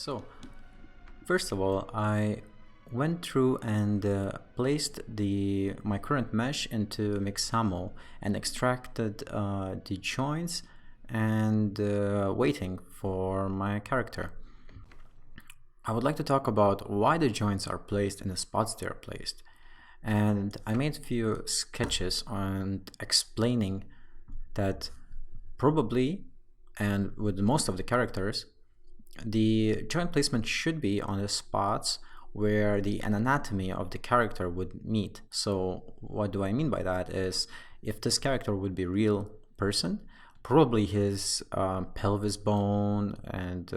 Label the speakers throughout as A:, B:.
A: So, first of all, I went through and placed my current mesh into Mixamo and extracted the joints and waiting for my character. I would like to talk about why the joints are placed in the spots they are placed. And I made a few sketches on explaining that probably, and with most of the characters, the joint placement should be on the spots where the anatomy of the character would meet. So what do I mean by that is, if this character would be a real person, probably his pelvis bone and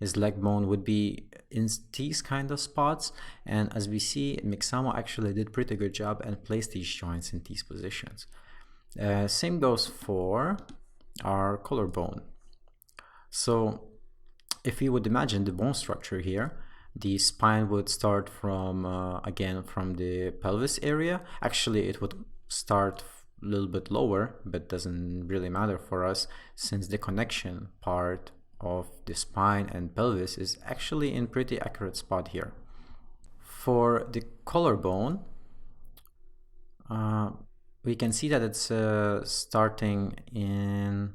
A: his leg bone would be in these kind of spots. And as we see, Mixamo actually did pretty good job and placed these joints in these positions. Same goes for our collarbone. So if we would imagine the bone structure here, the spine would start from, again, from the pelvis area. Actually, it would start a little bit lower, but doesn't really matter for us since the connection part of the spine and pelvis is actually in pretty accurate spot here. For the collarbone, we can see that it's starting in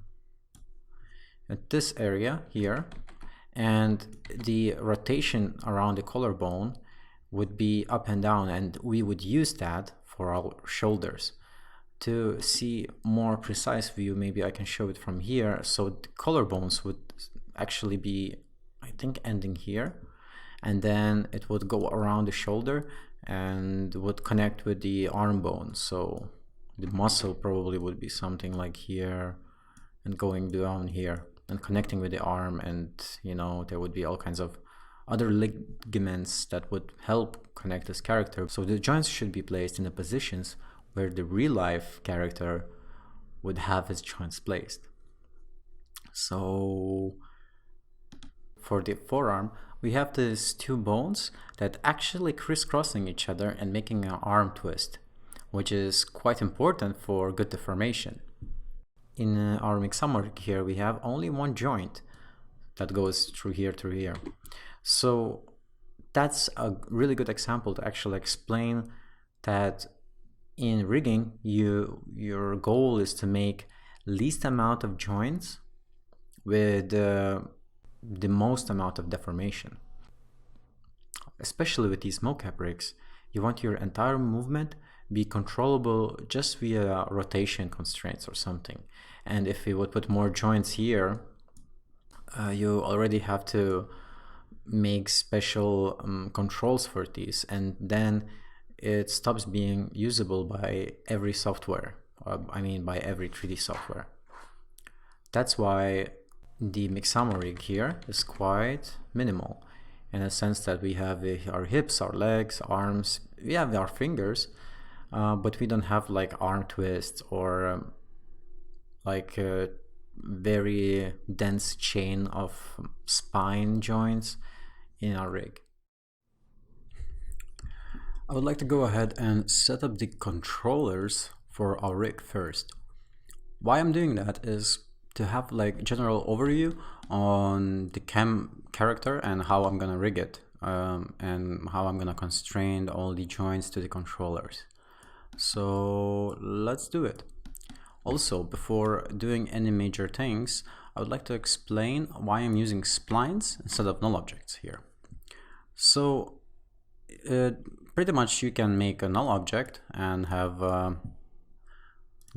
A: this area here, and the rotation around the collarbone would be up and down, and we would use that for our shoulders. To see more precise view, maybe I can show it from here. So the collarbones would actually be, I think, ending here, and then it would go around the shoulder and would connect with the arm bone. So the muscle probably would be something like here and going down here and connecting with the arm, and there would be all kinds of other ligaments that would help connect this character. So the joints should be placed in the positions where the real life character would have his joints placed. So for the forearm, we have these two bones that actually crisscrossing each other and making an arm twist, which is quite important for good deformation. In our Mixamo rig here, we have only one joint that goes through here to here. So that's a really good example to actually explain that in rigging, your goal is to make least amount of joints with the most amount of deformation. Especially with these mocap rigs, you want your entire movement be controllable just via rotation constraints or something. And if you would put more joints here, you already have to make special controls for these, and then it stops being usable by every software, by every 3D software. That's why the Mixamo rig here is quite minimal, in a sense that we have our hips, our legs, arms, we have our fingers, but we don't have like arm twists or like a very dense chain of spine joints in our rig. I would like to go ahead and set up the controllers for our rig first. Why I'm doing that is to have like general overview on the character and how I'm gonna rig it, and how I'm gonna constrain all the joints to the controllers. So let's do it. Also, before doing any major things, I would like to explain why I'm using splines instead of null objects here. So pretty much you can make a null object and have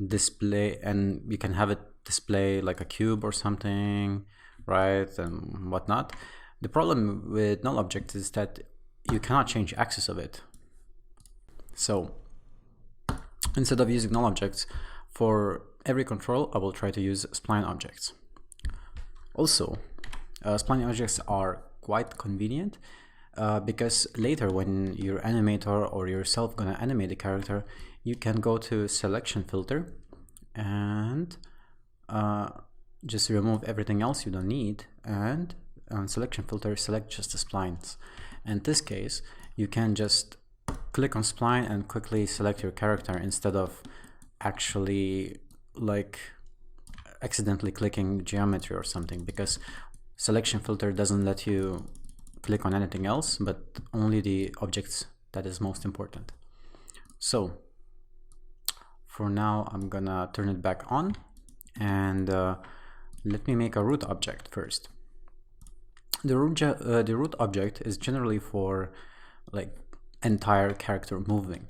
A: display, and you can have it display like a cube or something, right, and whatnot. The problem with null objects is that you cannot change axis of it. So instead of using null objects for every control, I will try to use spline objects. Also, spline objects are quite convenient because later when your animator or yourself gonna animate the character, you can go to selection filter and just remove everything else you don't need, and on selection filter select just the splines. In this case, you can just click on spline and quickly select your character instead of actually like accidentally clicking geometry or something, because selection filter doesn't let you click on anything else, but only the objects that is most important. So for now, I'm gonna turn it back on, and let me make a root object first. The root object is generally for like entire character moving.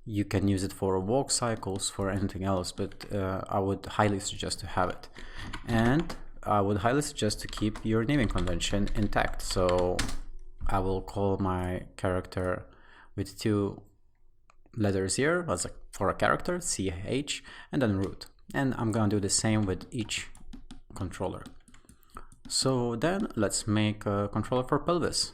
A: You can use it for walk cycles, for anything else, but I would highly suggest to have it. And I would highly suggest to keep your naming convention intact. So I will call my character with 2 letters here as for a character, CH, and then root. And I'm gonna do the same with each controller. So then let's make a controller for pelvis.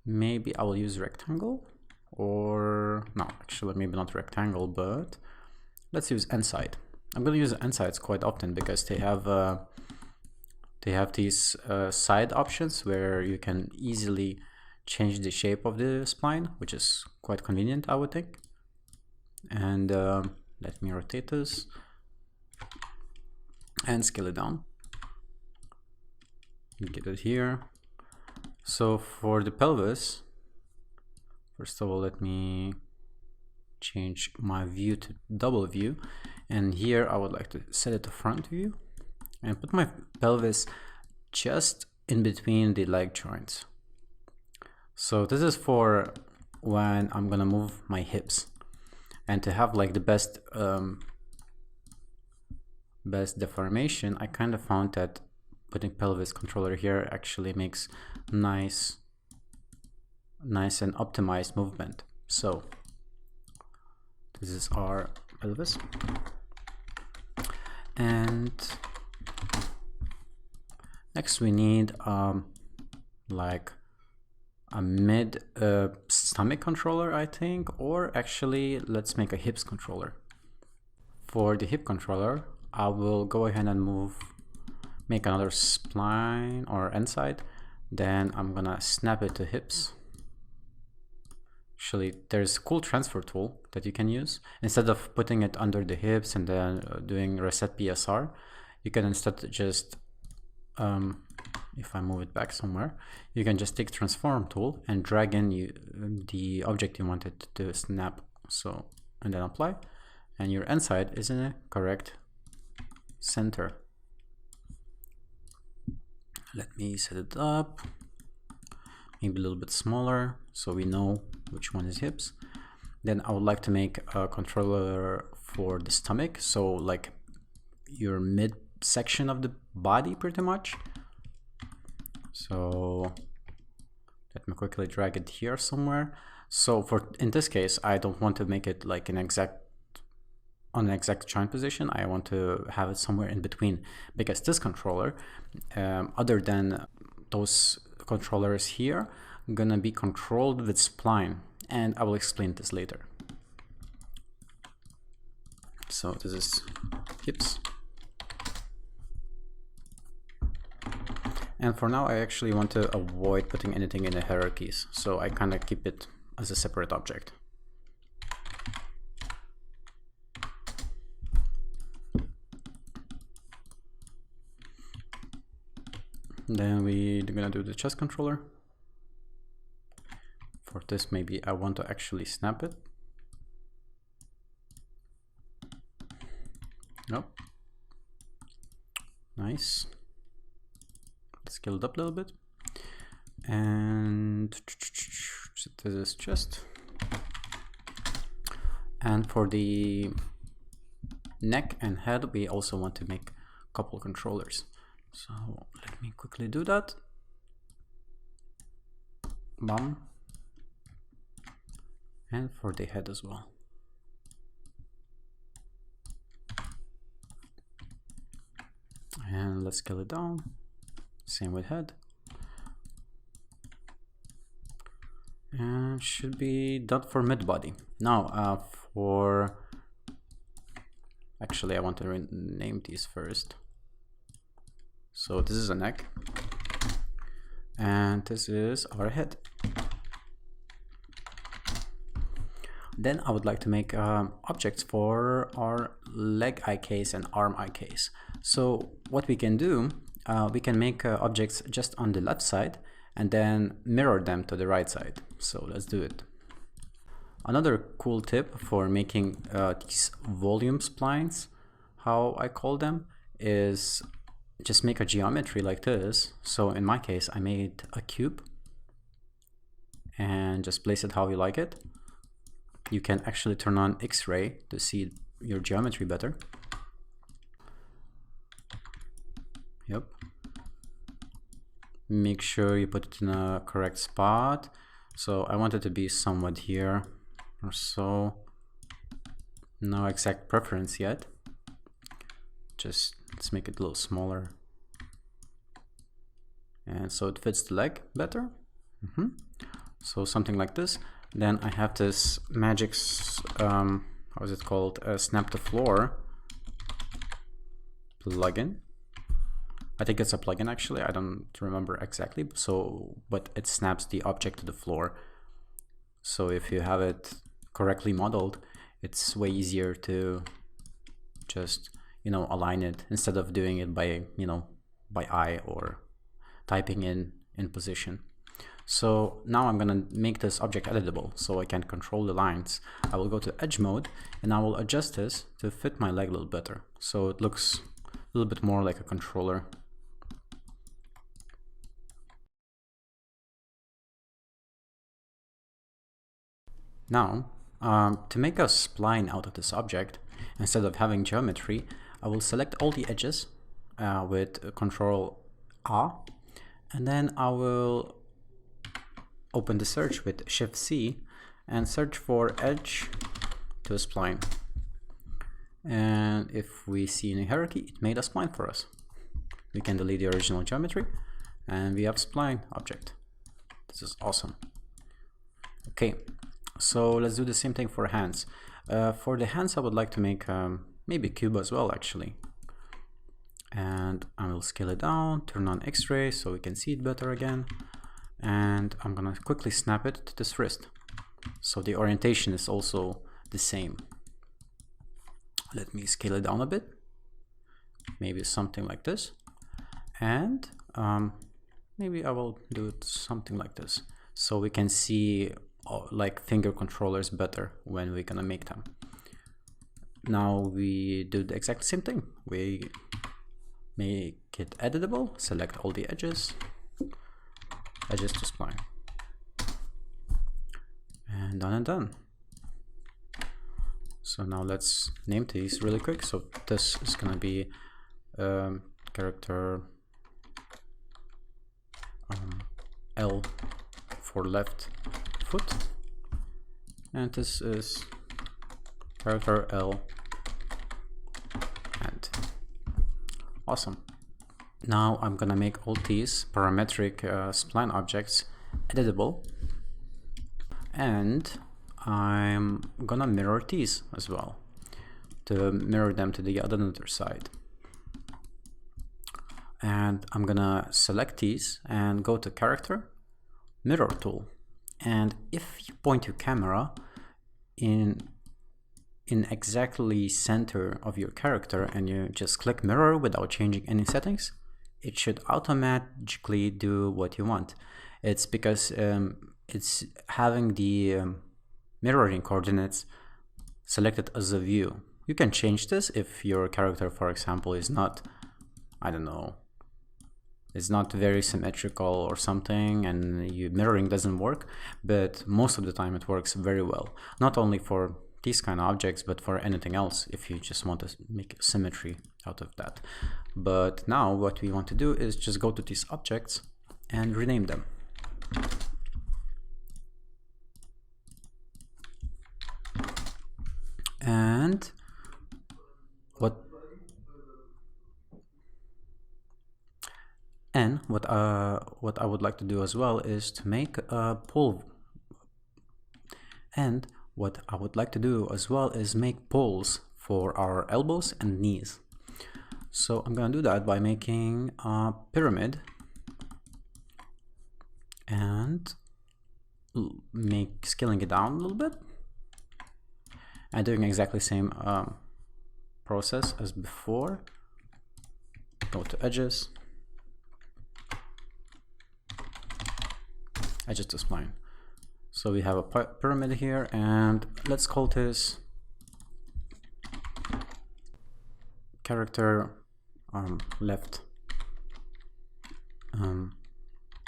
A: Maybe I will use rectangle, or no, actually maybe not rectangle, but let's use n-side. I'm going to use n-sides quite often because they have these side options where you can easily change the shape of the spline, which is quite convenient, I would think. And let me rotate this and scale it down. Get it here. So for the pelvis, first of all, let me change my view to double view, and here I would like to set it to front view and put my pelvis just in between the leg joints. So this is for when I'm gonna move my hips, and to have like the best deformation, I kind of found that putting pelvis controller here actually makes nice and optimized movement. So this is our pelvis, and next we need like a mid stomach controller, I think, or actually let's make a hips controller. For the hip controller, I will go ahead and make another spline or n-side. Then I'm gonna snap it to hips. Actually, there's a cool transfer tool that you can use. Instead of putting it under the hips and then doing reset PSR, you can instead just, if I move it back somewhere, you can just take transform tool and drag in the object you wanted to snap. So, and then apply, and your n-side is in a correct center. Let me set it up, maybe a little bit smaller so we know which one is hips. Then I would like to make a controller for the stomach, so like your mid section of the body pretty much. So let me quickly drag it here somewhere. So in this case, I don't want to make it like on an exact joint position. I want to have it somewhere in between, because this controller, other than those controllers here, gonna be controlled with spline, and I will explain this later. So this is hips, and for now I actually want to avoid putting anything in the hierarchies, so I kind of keep it as a separate object. Then we're gonna do the chest controller. For this, maybe I want to actually snap it. Nope. Nice. Scale it up a little bit. And this is chest. And for the neck and head, we also want to make a couple controllers. So let me quickly do that. Bam. And for the head as well. And let's scale it down. Same with head. And should be done for mid body. Now actually I want to rename these first. So this is a neck, and this is our head. Then I would like to make objects for our leg eye case and arm eye case. So what we can do, we can make objects just on the left side and then mirror them to the right side. So let's do it. Another cool tip for making these volume splines, how I call them, is just make a geometry like this. So in my case, I made a cube and just place it how you like it. You can actually turn on X-ray to see your geometry better. Yep. Make sure you put it in a correct spot. So I want it to be somewhat here or so. No exact preference yet. Just let's make it a little smaller. And so it fits the leg better. So something like this. Then I have this magic, how is it called? Snap to floor plugin. I think it's a plugin actually. I don't remember exactly. So, but it snaps the object to the floor. So if you have it correctly modeled, it's way easier to just, you know, align it instead of doing it by, you know, by eye or typing in position. So now I'm gonna make this object editable so I can control the lines. I will go to edge mode and I will adjust this to fit my leg a little better. So it looks a little bit more like a controller. Now, to make a spline out of this object, instead of having geometry, I will select all the edges with Control A, and then I will open the search with Shift C and search for edge to a spline. And if we see in a hierarchy, it made a spline for us. We can delete the original geometry and we have spline object. This is awesome. Okay, so let's do the same thing for hands. For the hands, I would like to make maybe a cube as well actually. And I will scale it down, turn on X-ray so we can see it better again. And I'm gonna quickly snap it to this wrist. So the orientation is also the same. Let me scale it down a bit. Maybe something like this. And maybe I will do it something like this. So we can see like finger controllers better when we're gonna make them. Now we do the exact same thing. We make it editable, select all the edges to spline, and done. So now let's name these really quick. So this is gonna be character L for left foot, and this is character L hand. Awesome. Now I'm gonna make all these parametric spline objects editable, and I'm gonna mirror these as well to mirror them to the other side. And I'm gonna select these and go to character, mirror tool, and if you point your camera in exactly center of your character and you just click mirror without changing any settings, it should automatically do what you want. It's because it's having the mirroring coordinates selected as a view. You can change this if your character, for example, is not, I don't know, is not very symmetrical or something, and your mirroring doesn't work, but most of the time it works very well. Not only for these kind of objects, but for anything else, if you just want to make symmetry out of that. But now what we want to do is just go to these objects and rename them. And what I would like to do as well is to make a pull. And what I would like to do as well is make pulls for our elbows and knees. So I'm gonna do that by making a pyramid and scaling it down a little bit and doing exactly the same process as before. Go to edges, edge to spline. So we have a pyramid here, and let's call this character left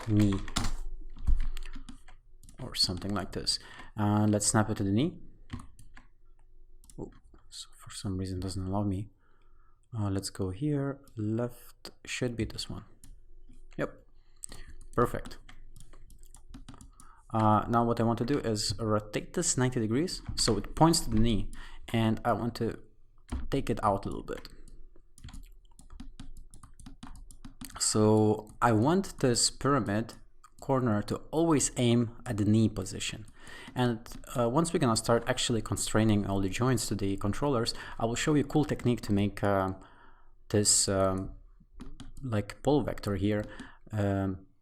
A: knee, or something like this. Let's snap it to the knee. Oh, so for some reason it doesn't allow me. Let's go here. Left should be this one. Yep, perfect. Now what I want to do is rotate this 90 degrees so it points to the knee, and I want to take it out a little bit. So I want this pyramid corner to always aim at the knee position. And once we're gonna start actually constraining all the joints to the controllers, I will show you a cool technique to make this like ball vector here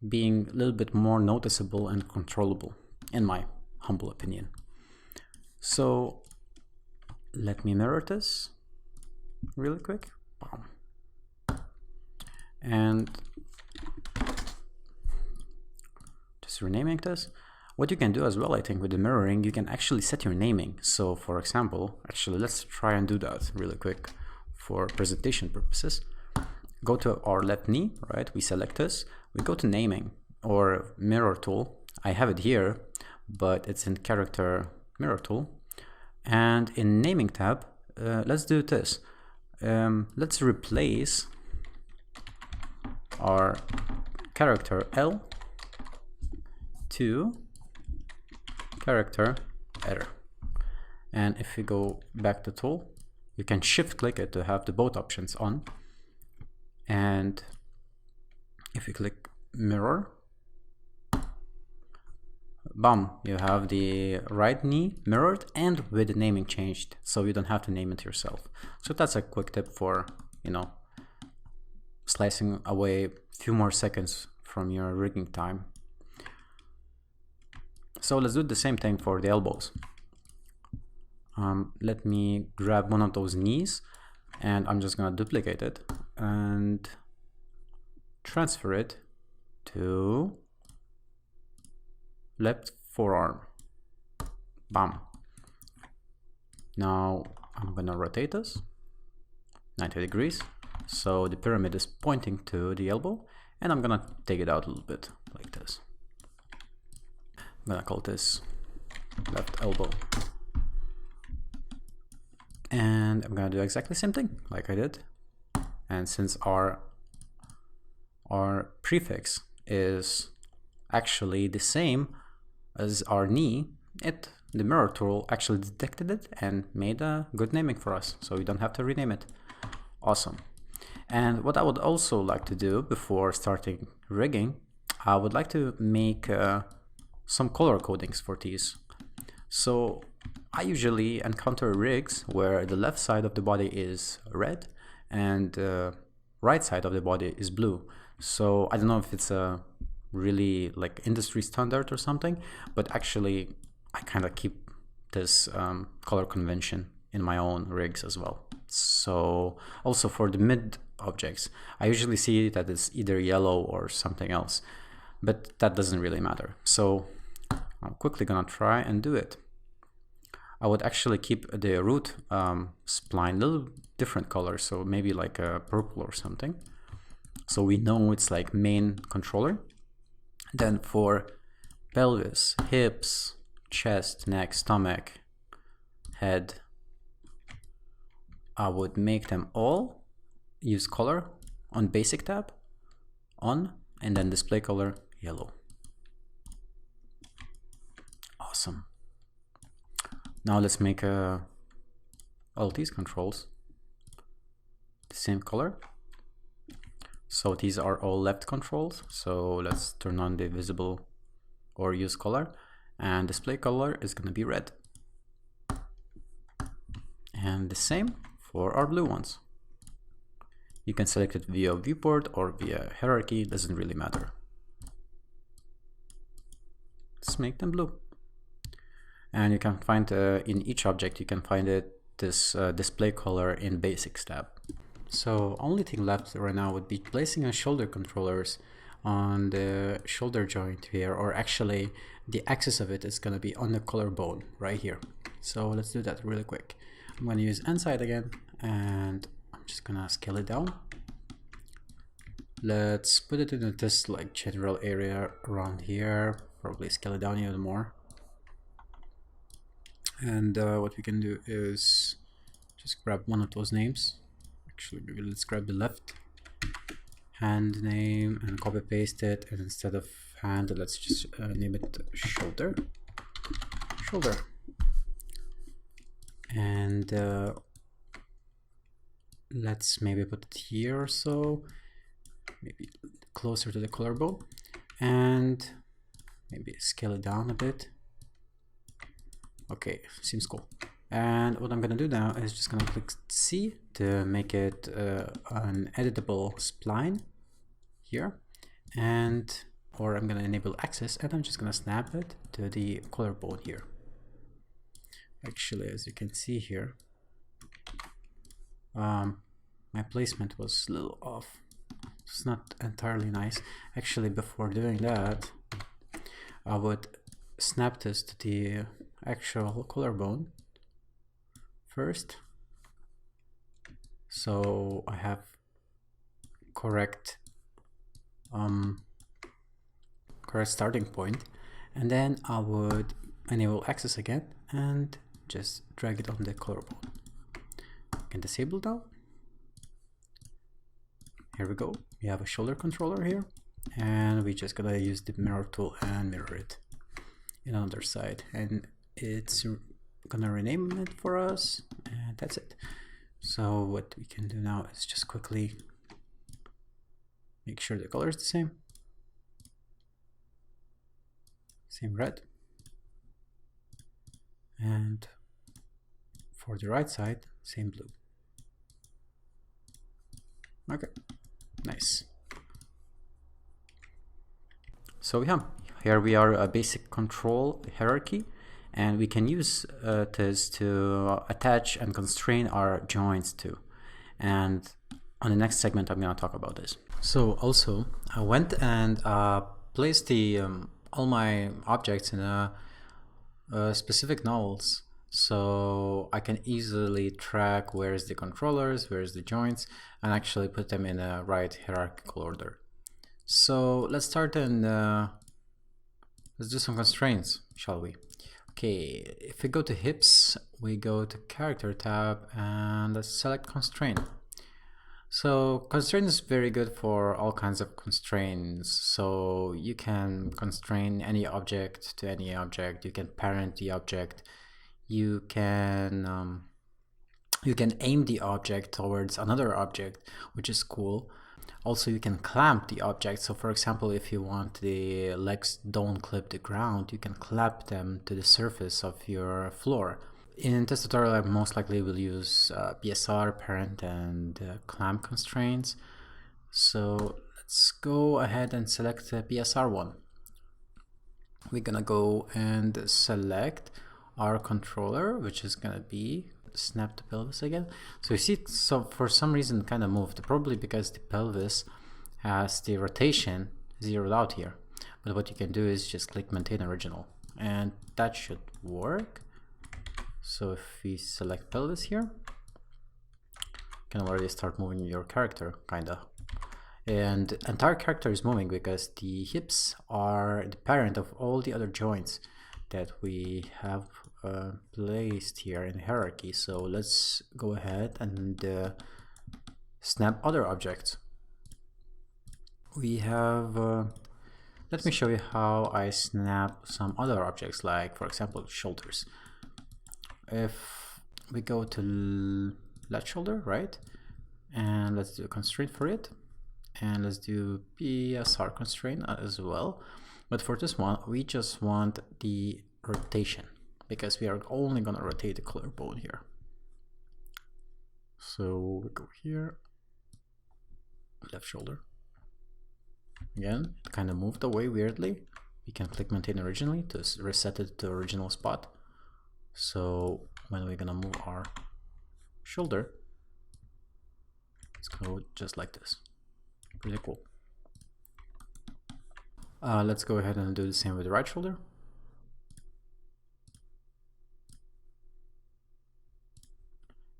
A: being a little bit more noticeable and controllable, in my humble opinion. So let me mirror this really quick. And just renaming this. What you can do as well, I think, with the mirroring, you can actually set your naming. So for example, actually let's try and do that really quick for presentation purposes. Go to our left knee, right? We select this, we go to naming or mirror tool. I have it here, but it's in character mirror tool. And in naming tab, let's do this. Let's replace our character L to character error. And if you go back to tool, you can shift click it to have the both options on. And if you click mirror, bam, you have the right knee mirrored and with the naming changed, so you don't have to name it yourself. So that's a quick tip for, you know, slicing away a few more seconds from your rigging time. So let's do the same thing for the elbows. Let me grab one of those knees, and I'm just gonna duplicate it and transfer it to left forearm. Bam. Now I'm gonna rotate this 90 degrees so the pyramid is pointing to the elbow, and I'm gonna take it out a little bit like this. I'm gonna call this left elbow. And I'm gonna do exactly the same thing like I did. And since our prefix is actually the same as our knee, the mirror tool actually detected it and made a good naming for us, so we don't have to rename it. Awesome. And what I would also like to do before starting rigging, I would like to make some color codings for these. So I usually encounter rigs where the left side of the body is red and the right side of the body is blue. So I don't know if it's a really like industry standard or something, but actually I kind of keep this color convention in my own rigs as well. So also for the mid objects, I usually see that it's either yellow or something else, but that doesn't really matter. So I'm quickly gonna try and do it. I would actually keep the root spline a little different color, so maybe like a purple or something, so we know it's like main controller. Then for pelvis, hips, chest, neck, stomach, head, I would make them all use color on basic tab on, and then display color yellow. Awesome. Now let's make all these controls the same color. So these are all left controls. So let's turn on the visible or use color, and display color is going to be red. And the same for our blue ones. You can select it via viewport or via hierarchy, doesn't really matter. Let's make them blue. And you can find in each object, you can find this display color in basics tab. So only thing left right now would be placing our shoulder controllers on the shoulder joint here, or actually the axis of it is going to be on the collarbone right here. So let's do that really quick. I'm going to use inside again, and I'm just going to scale it down. Let's put it in this like general area around here, probably scale it down even more. And what we can do is just grab one of those names. Actually, maybe let's grab the left hand name and copy paste it, and instead of hand, let's just name it shoulder. And let's maybe put it here or so, maybe closer to the collarbone, and maybe scale it down a bit. Okay, seems cool. And what I'm gonna do now is just gonna click C to make it an editable spline here, or I'm gonna enable access, and I'm just gonna snap it to the collarbone here. Actually, as you can see here, my placement was a little off. It's not entirely nice. Actually, before doing that, I would snap this to the actual collarbone first, so I have correct starting point, and then I would enable access again and just drag it on the collarbone. I can disable now. Here we go. We have a shoulder controller here, and we're just gonna use the mirror tool and mirror it in another side, and it's gonna rename it for us, and that's it. So what we can do now is just quickly make sure the color is the same red, and for the right side, same blue. Okay, nice. So yeah, here we are, a basic control hierarchy, and we can use this to attach and constrain our joints too. And on the next segment, I'm going to talk about this. So also, I went and placed the all my objects in a specific novels, so I can easily track where's the controllers, where's the joints, and actually put them in a right hierarchical order. So let's start, and let's do some constraints, shall we? Okay, if we go to hips, we go to character tab, and let's select constraint. So constraint is very good for all kinds of constraints. So you can constrain any object to any object. You can parent the object. You can aim the object towards another object, which is cool. Also, you can clamp the object. So for example, if you want the legs don't clip the ground, you can clamp them to the surface of your floor. In this tutorial, I most likely will use BSR, parent, and clamp constraints. So let's go ahead and select the BSR one. We're gonna go and select our controller, which is gonna be snap to pelvis again. So you see, so for some reason kind of moved, probably because the pelvis has the rotation zeroed out here. But what you can do is just click maintain original, and that should work. So if we select pelvis here, you can already start moving your character, kinda. And the entire character is moving because the hips are the parent of all the other joints that we have placed here in hierarchy. So let's go ahead and snap other objects. We have, let me show you how I snap some other objects, like for example, shoulders. If we go to left shoulder, right, and let's do a constraint for it, and let's do BSR constraint as well. But for this one, we just want the rotation, because we are only going to rotate the collarbone here. So we go here, left shoulder. Again, it kind of moved away weirdly. We can click maintain originally to reset it to the original spot. So when we're gonna move our shoulder, let's go just like this. Pretty cool. Let's go ahead and do the same with the right shoulder.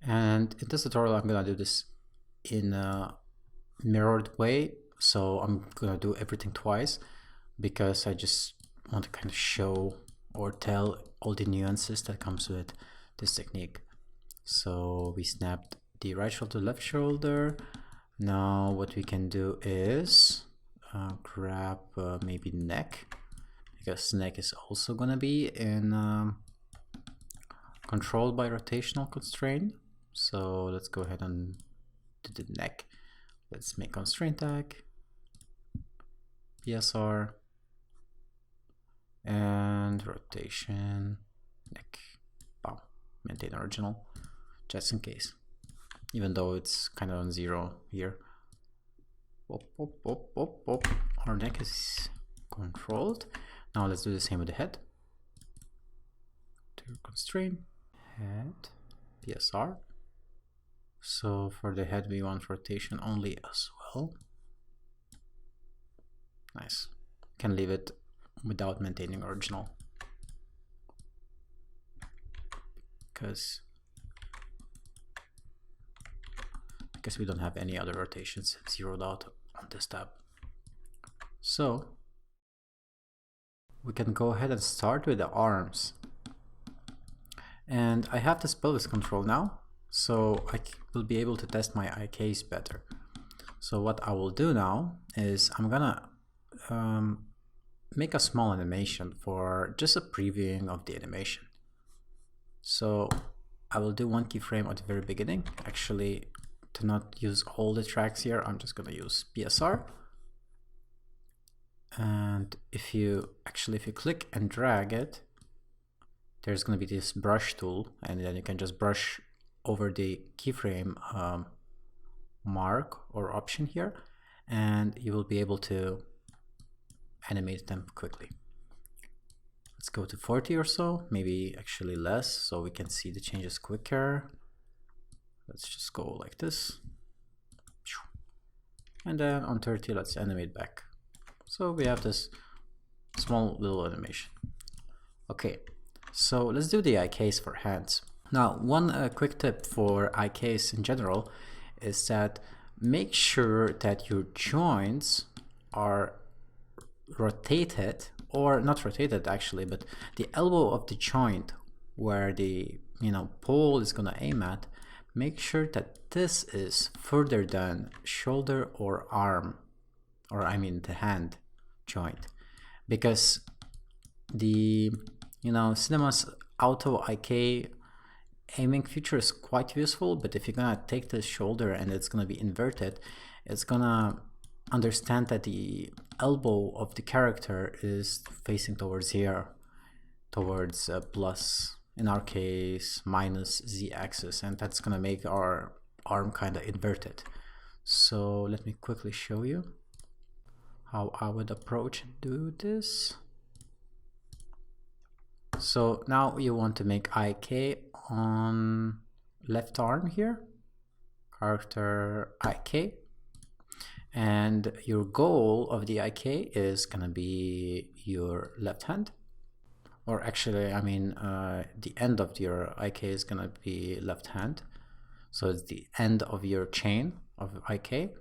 A: And in this tutorial, I'm gonna do this in a mirrored way. So I'm gonna do everything twice because I just want to kind of show or tell all the nuances that comes with this technique. So we snapped the right shoulder, left shoulder. Now what we can do is grab maybe neck, because neck is also gonna be in controlled by rotational constraint. So let's go ahead and do the neck. Let's make constraint tag, PSR, and rotation neck. Wow, maintain original, just in case, even though it's kind of on 0 here. Our neck is controlled. Now let's do the same with the head. To constraint head, PSR. So for the head we want rotation only as well. Nice. Can leave it without maintaining original, because we don't have any other rotations zeroed out on this tab. So we can go ahead and start with the arms. And I have this pelvis control now, so I will be able to test my IKs better. So what I will do now is I'm gonna make a small animation for just a previewing of the animation. So I will do one keyframe at the very beginning. Actually, to not use all the tracks here, I'm just gonna use PSR. And if you click and drag it, there's gonna be this brush tool, and then you can just brush over the keyframe mark or option here, and you will be able to animate them quickly. Let's go to 40 or so, maybe actually less, so we can see the changes quicker. Let's just go like this. And then on 30, let's animate back. So we have this small little animation. Okay, so let's do the IKs for hands. Now, one quick tip for IKs in general is that make sure that your joints are rotated, or not rotated actually, but the elbow of the joint where the pole is gonna aim at, make sure that this is further than shoulder or arm, or I mean the hand joint, because the Cinema's auto IK aiming feature is quite useful, but if you're gonna take the shoulder and it's gonna be inverted, it's gonna understand that the elbow of the character is facing towards here, towards plus, in our case, minus z-axis, and that's gonna make our arm kind of inverted. So let me quickly show you how I would approach and do this. So now you want to make IK on left arm here, character IK, and your goal of the IK is gonna be your left hand, or actually I mean the end of your IK is gonna be left hand, so it's the end of your chain of IK,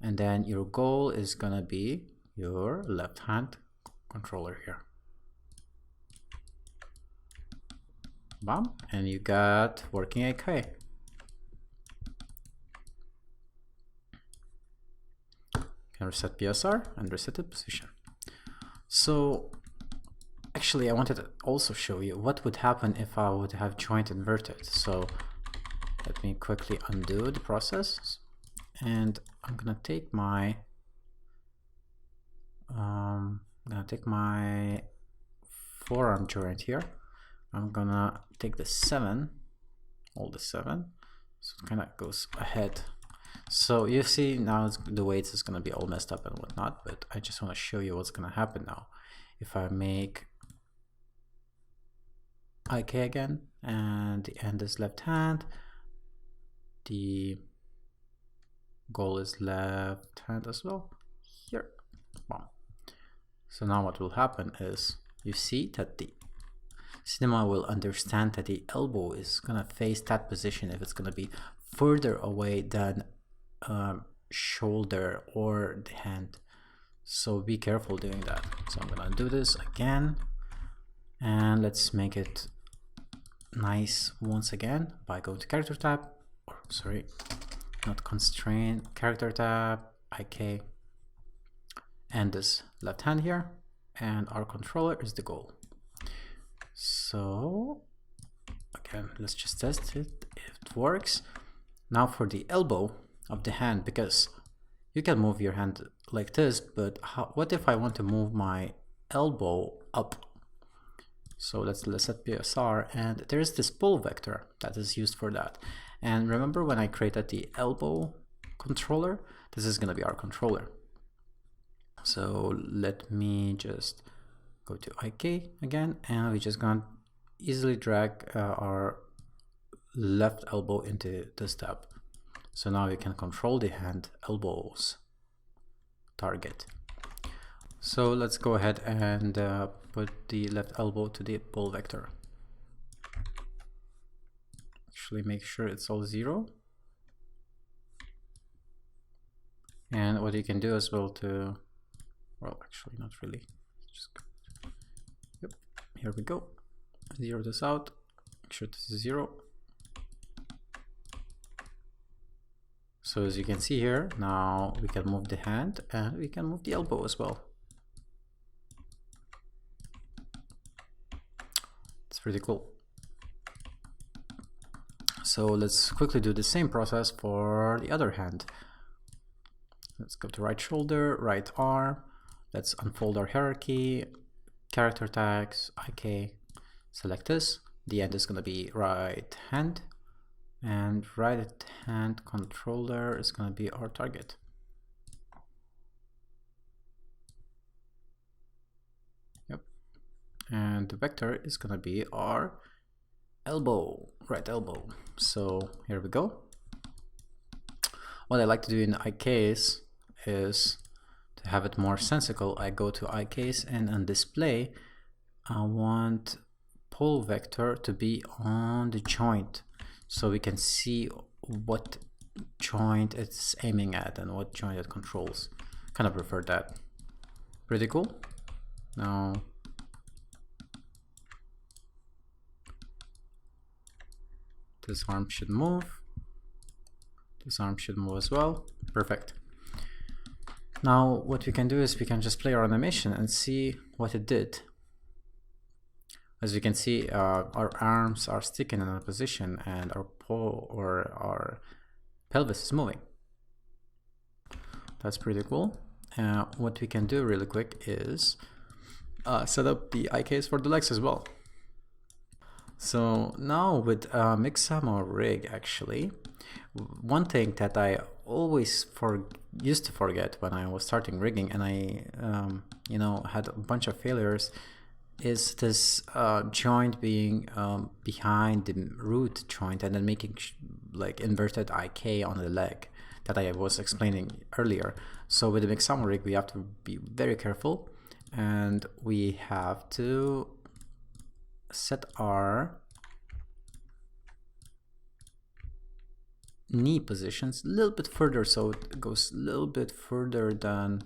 A: and then your goal is gonna be your left hand controller here. Bam, and you got working IK. Can reset PSR and reset the position. So actually I wanted to also show you what would happen if I would have joint inverted. So let me quickly undo the process, and I'm gonna take my forearm joint here. I'm gonna take the 7, all the 7, so it kind of goes ahead. So you see now the weights is gonna be all messed up and whatnot, but I just want to show you what's gonna happen now. If I make IK again, and the end is left hand, the goal is left hand as well, here. Boom. So now what will happen is you see that the cinema will understand that the elbow is gonna face that position if it's gonna be further away than shoulder or the hand. So be careful doing that. So I'm gonna do this again, and let's make it nice once again by going to character tab, or sorry, not constraint, character tab, IK, and this left hand here, and our controller is the goal. So again, let's just test it if it works. Now for the elbow of the hand, because you can move your hand like this, but what if I want to move my elbow up? So let's set PSR, and there's this pull vector that is used for that. And remember when I created the elbow controller, this is gonna be our controller. So let me just go to IK again, and we're just gonna easily drag our left elbow into this tab. So now we can control the hand elbows target. So let's go ahead and put the left elbow to the pull vector. Actually make sure it's all 0. And what you can do as well to, well, actually not really, just go. Yep, here we go. 0 this out, make sure this is 0. So as you can see here, now we can move the hand and we can move the elbow as well. It's pretty cool. So let's quickly do the same process for the other hand. Let's go to right shoulder, right arm. Let's unfold our hierarchy, character tags, IK, select this. The end is going to be right hand, and right hand controller is going to be our target. Yep. And the vector is going to be our elbow, right elbow. So here we go. What I like to do in IKs is to have it more sensical. I go to IKs, and on display I want pull vector to be on the joint, so we can see what joint it's aiming at and what joint it controls. Kind of prefer that. Pretty cool. Now this arm should move. This arm should move as well. Perfect. Now what we can do is we can just play our animation and see what it did. As you can see, our arms are sticking in a position and our paw or our pelvis is moving. That's pretty cool. What we can do really quick is set up the IKs for the legs as well. So now with Mixamo rig, actually, one thing that I always used to forget when I was starting rigging, and I you know, had a bunch of failures, is this joint being behind the root joint and then making like inverted IK on the leg that I was explaining earlier. So with the Mixamo rig, we have to be very careful, and we have to set our knee positions a little bit further, so it goes a little bit further than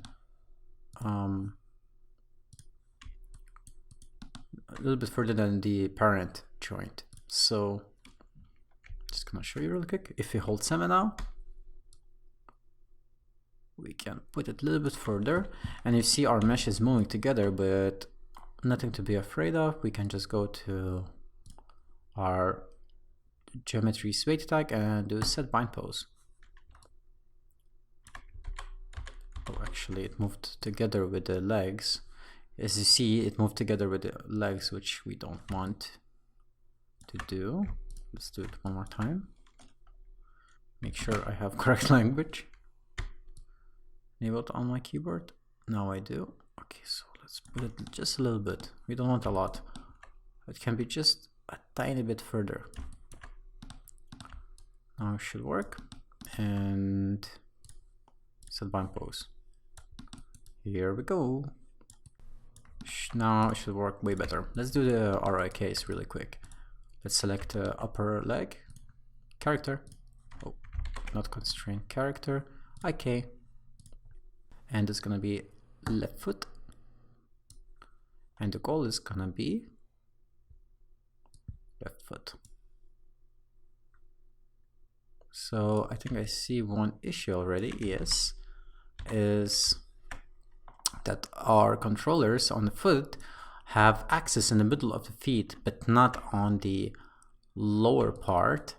A: the parent joint. So just gonna show you real quick. If we hold 7 now, we can put it a little bit further, and you see our mesh is moving together, but nothing to be afraid of. We can just go to our geometry weight tag and do set bind pose. Oh, actually it moved together with the legs. As you see, it moved together with the legs, which we don't want to do. Let's do it one more time. Make sure I have correct language enabled on my keyboard. Now I do. Okay, so let's put it just a little bit. We don't want a lot. It can be just a tiny bit further. Now it should work. And set bind pose. Here we go. Now it should work way better. Let's do the RIKs really quick. Let's select upper leg, character, oh, not constraint, character, IK, and it's gonna be left foot, and the goal is gonna be left foot. So I think I see one issue already, yes, is that our controllers on the foot have access in the middle of the feet, but not on the lower part,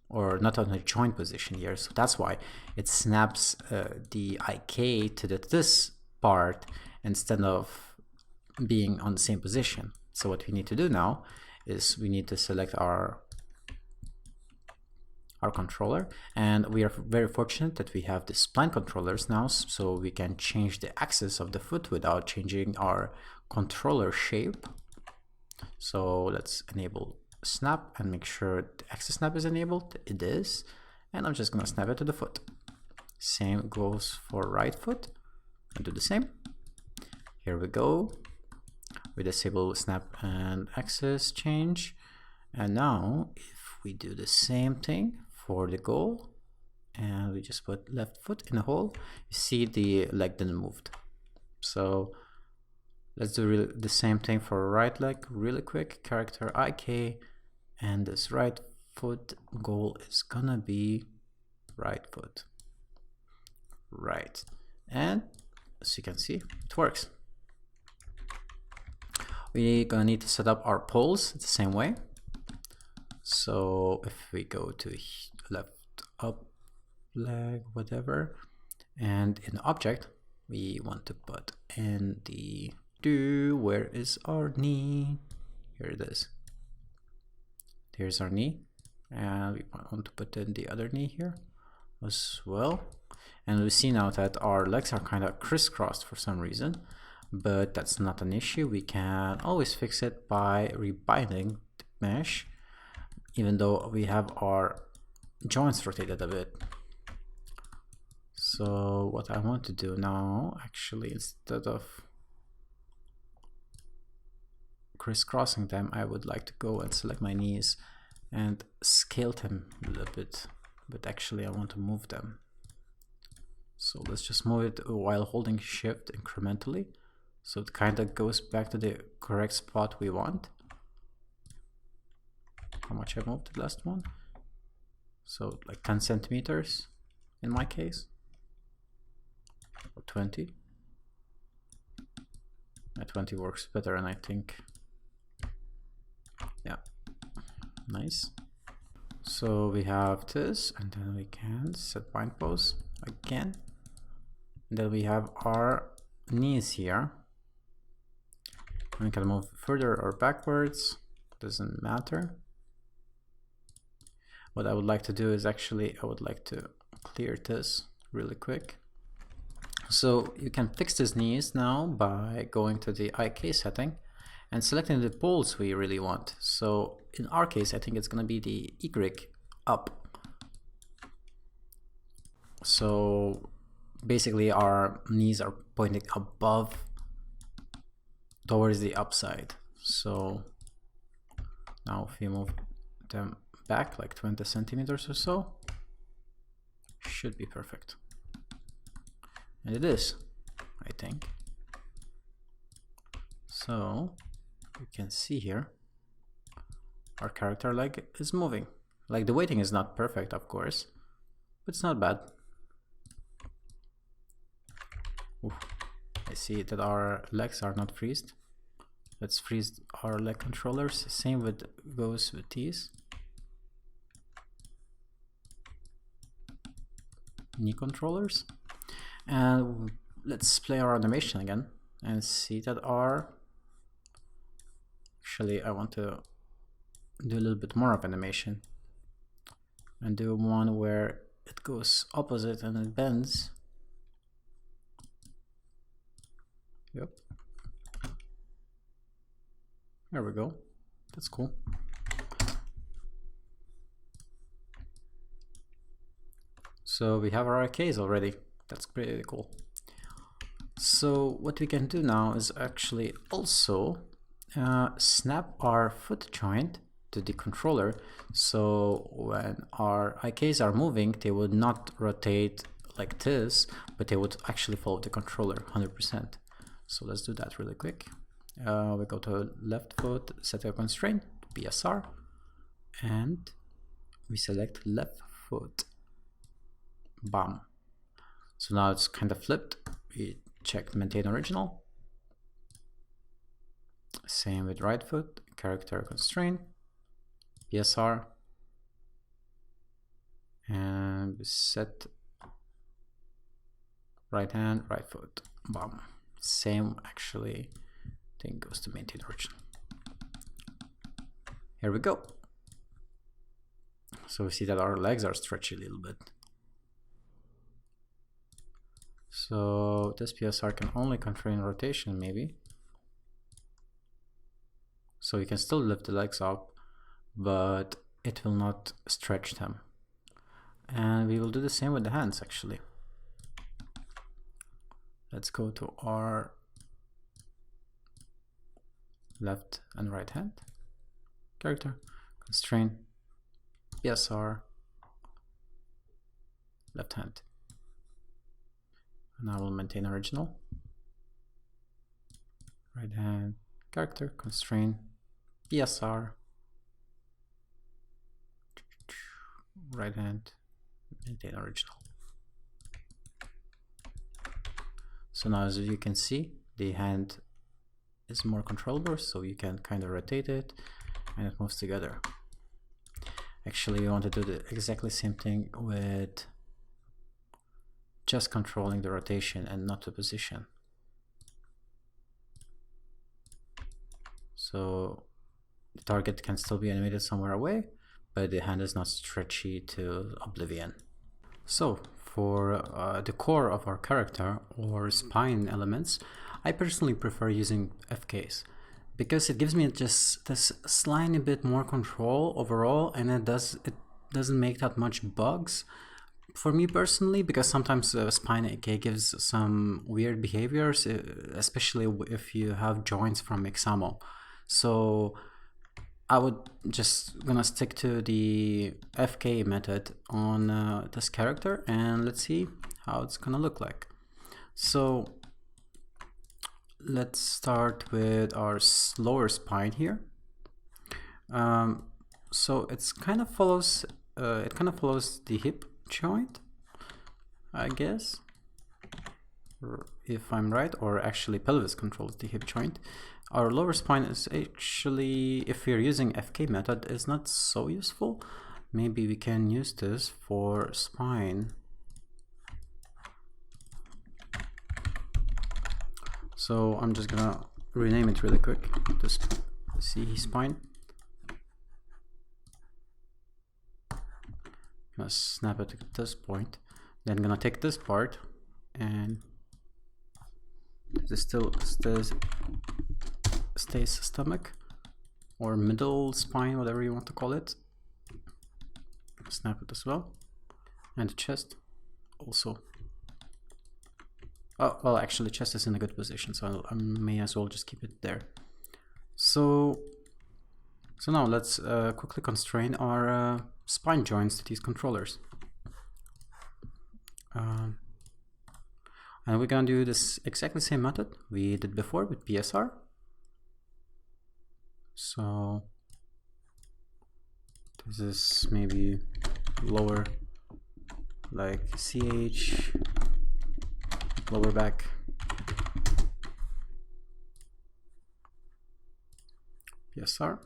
A: or not on the joint position here. So that's why it snaps the IK to this part instead of being on the same position. So what we need to do now is we need to select our controller, and we are very fortunate that we have the spline controllers now, so we can change the axis of the foot without changing our controller shape. So let's enable snap and make sure the axis snap is enabled. It is, and I'm just gonna snap it to the foot. Same goes for right foot, and do the same. Here we go. We disable snap and axis change, and now if we do the same thing for the goal, and we just put left foot in the hole, you see the leg didn't move. So let's do the same thing for right leg really quick, character IK, and this right foot goal is gonna be right foot, right, and as you can see, it works. We're gonna need to set up our poles the same way. So if we go to left up leg, whatever, and in object, we want to put in the where is our knee? Here it is. Here's our knee, and we want to put in the other knee here as well. And we see now that our legs are kind of crisscrossed for some reason, but that's not an issue. We can always fix it by rebinding the mesh, even though we have our joints rotated a bit. So what I want to do now, actually, instead of crisscrossing them, I would like to go and select my knees and scale them a little bit, but actually I want to move them. So let's just move it while holding shift incrementally, so it kind of goes back to the correct spot we want. How much I moved the last one? So like 10 centimeters in my case, or 20. 20 works better, and I think, yeah, nice. So we have this, and then we can set bind pose again, and then we have our knees here. We can move further or backwards, doesn't matter. What I would like to do is actually, I would like to clear this really quick. So you can fix these knees now by going to the IK setting and selecting the poles we really want. So in our case, I think it's going to be the Y up. So basically our knees are pointing above towards the upside. So now if we move them back like 20 centimeters or so, should be perfect. And it is, I think. So you can see here our character leg is moving. Like the weighting is not perfect, of course, but it's not bad. Oof. I see that our legs are not freezed. Let's freeze our leg controllers. Same with goes with these. Knee controllers. And let's play our animation again and see that our, actually I want to do a little bit more of animation and do one where it goes opposite and it bends. Yep, there we go, that's cool. So we have our arcades already. That's pretty cool. So what we can do now is actually also snap our foot joint to the controller, so when our IKs are moving, they would not rotate like this, but they would actually follow the controller 100%. So let's do that really quick. We go to left foot, set a constraint, PSR, and we select left foot. Bam. So now it's kind of flipped. We check maintain original. Same with right foot, character constraint, PSR, and we set right hand, right foot. Bam. Same actually thing goes to maintain original. Here we go. So we see that our legs are stretchy a little bit. So this PSR can only constrain rotation maybe. So you can still lift the legs up, but it will not stretch them. And we will do the same with the hands actually. Let's go to our left and right hand. Character, constraint, PSR, left hand. And I will maintain original. Right hand, character, constraint, PSR, right hand, maintain original. So now as you can see, the hand is more controllable, so you can kind of rotate it and it moves together. Actually, we want to do the exactly same thing with just controlling the rotation and not the position. So the target can still be animated somewhere away, but the hand is not stretchy to oblivion. So for the core of our character or spine elements, I personally prefer using FKs because it gives me just this slightly bit more control overall, and it doesn't make that much bugs for me personally, because sometimes spine AK gives some weird behaviors, especially if you have joints from Mixamo. So I would just gonna stick to the FK method on this character, and let's see how it's gonna look like. So let's start with our lower spine here. So it's kind of follows the hip joint, I guess, if I'm right, or actually pelvis controls the hip joint. Our lower spine is actually, if we're using FK method, is not so useful. Maybe we can use this for spine. So I'm just gonna rename it really quick. Just see spine. Gonna snap it at this point. Then gonna take this part, and this still stays stomach or middle spine, whatever you want to call it. Snap it as well, and the chest also. Oh well, actually chest is in a good position, so I may as well just keep it there. So now let's quickly constrain our spine joints to these controllers. And we're gonna do this exactly same method we did before with PSR. So this is maybe lower, like CH, lower back, PSR.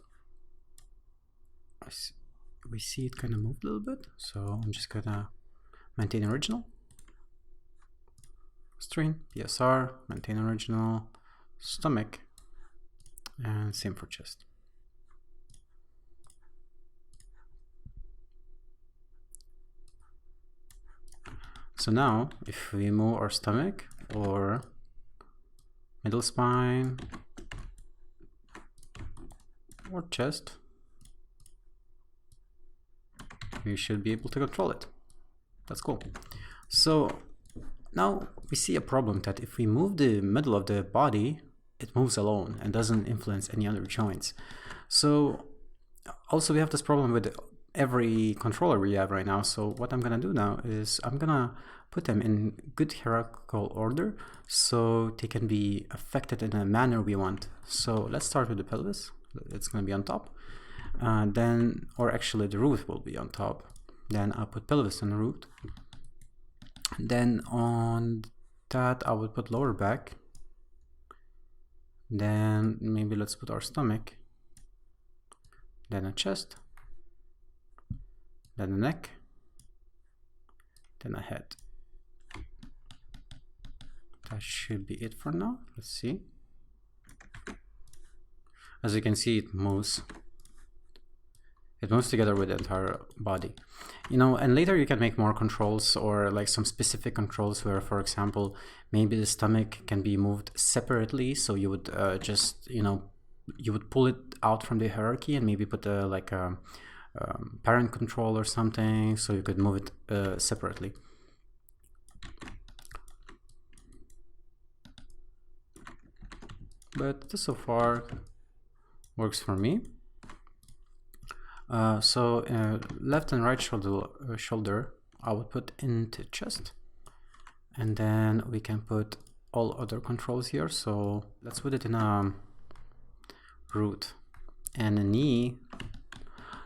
A: We see it kind of moved a little bit, so I'm just gonna maintain original. Constraint, PSR, maintain original, stomach, and same for chest. So now if we move our stomach or middle spine or chest, we should be able to control it. That's cool. So Now we see a problem that if we move the middle of the body, it moves alone and doesn't influence any other joints. So also we have this problem with every controller we have right now. So what I'm gonna do now is I'm gonna put them in good hierarchical order so they can be affected in a manner we want. So let's start with the pelvis. It's gonna be on top. Then, or actually the root will be on top. Then I'll put pelvis on the root. Then on that I would put lower back. Then maybe let's put our stomach. Then a chest. Then a neck. Then a head. That should be it for now. Let's see. As you can see, it moves. It moves together with the entire body. You know, and later you can make more controls or like some specific controls where, for example, maybe the stomach can be moved separately. So you would just, you know, you would pull it out from the hierarchy and maybe put like a parent control or something, so you could move it separately. But this so far works for me. Left and right shoulder I would put into chest, and then we can put all other controls here. So let's put it in a root and a knee.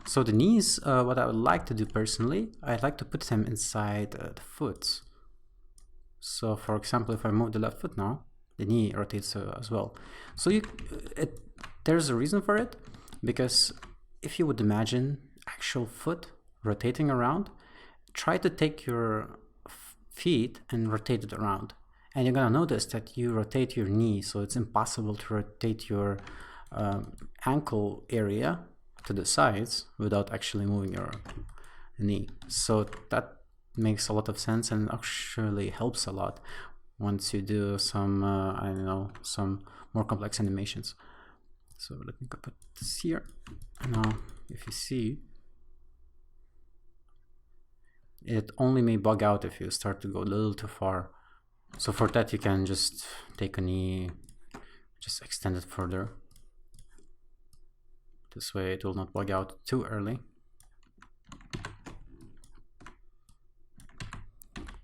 A: So the knees, what I would like to do personally, I'd like to put them inside the foot. So for example, if I move the left foot now, the knee rotates as well. So there's a reason for it, because if you would imagine actual foot rotating around, try to take your feet and rotate it around. And you're gonna notice that you rotate your knee, so it's impossible to rotate your ankle area to the sides without actually moving your knee. So that makes a lot of sense and actually helps a lot once you do some, I don't know, some more complex animations. So let me put this here. Now, if you see, it only may bug out if you start to go a little too far. So for that, you can just take a knee, just extend it further. This way it will not bug out too early.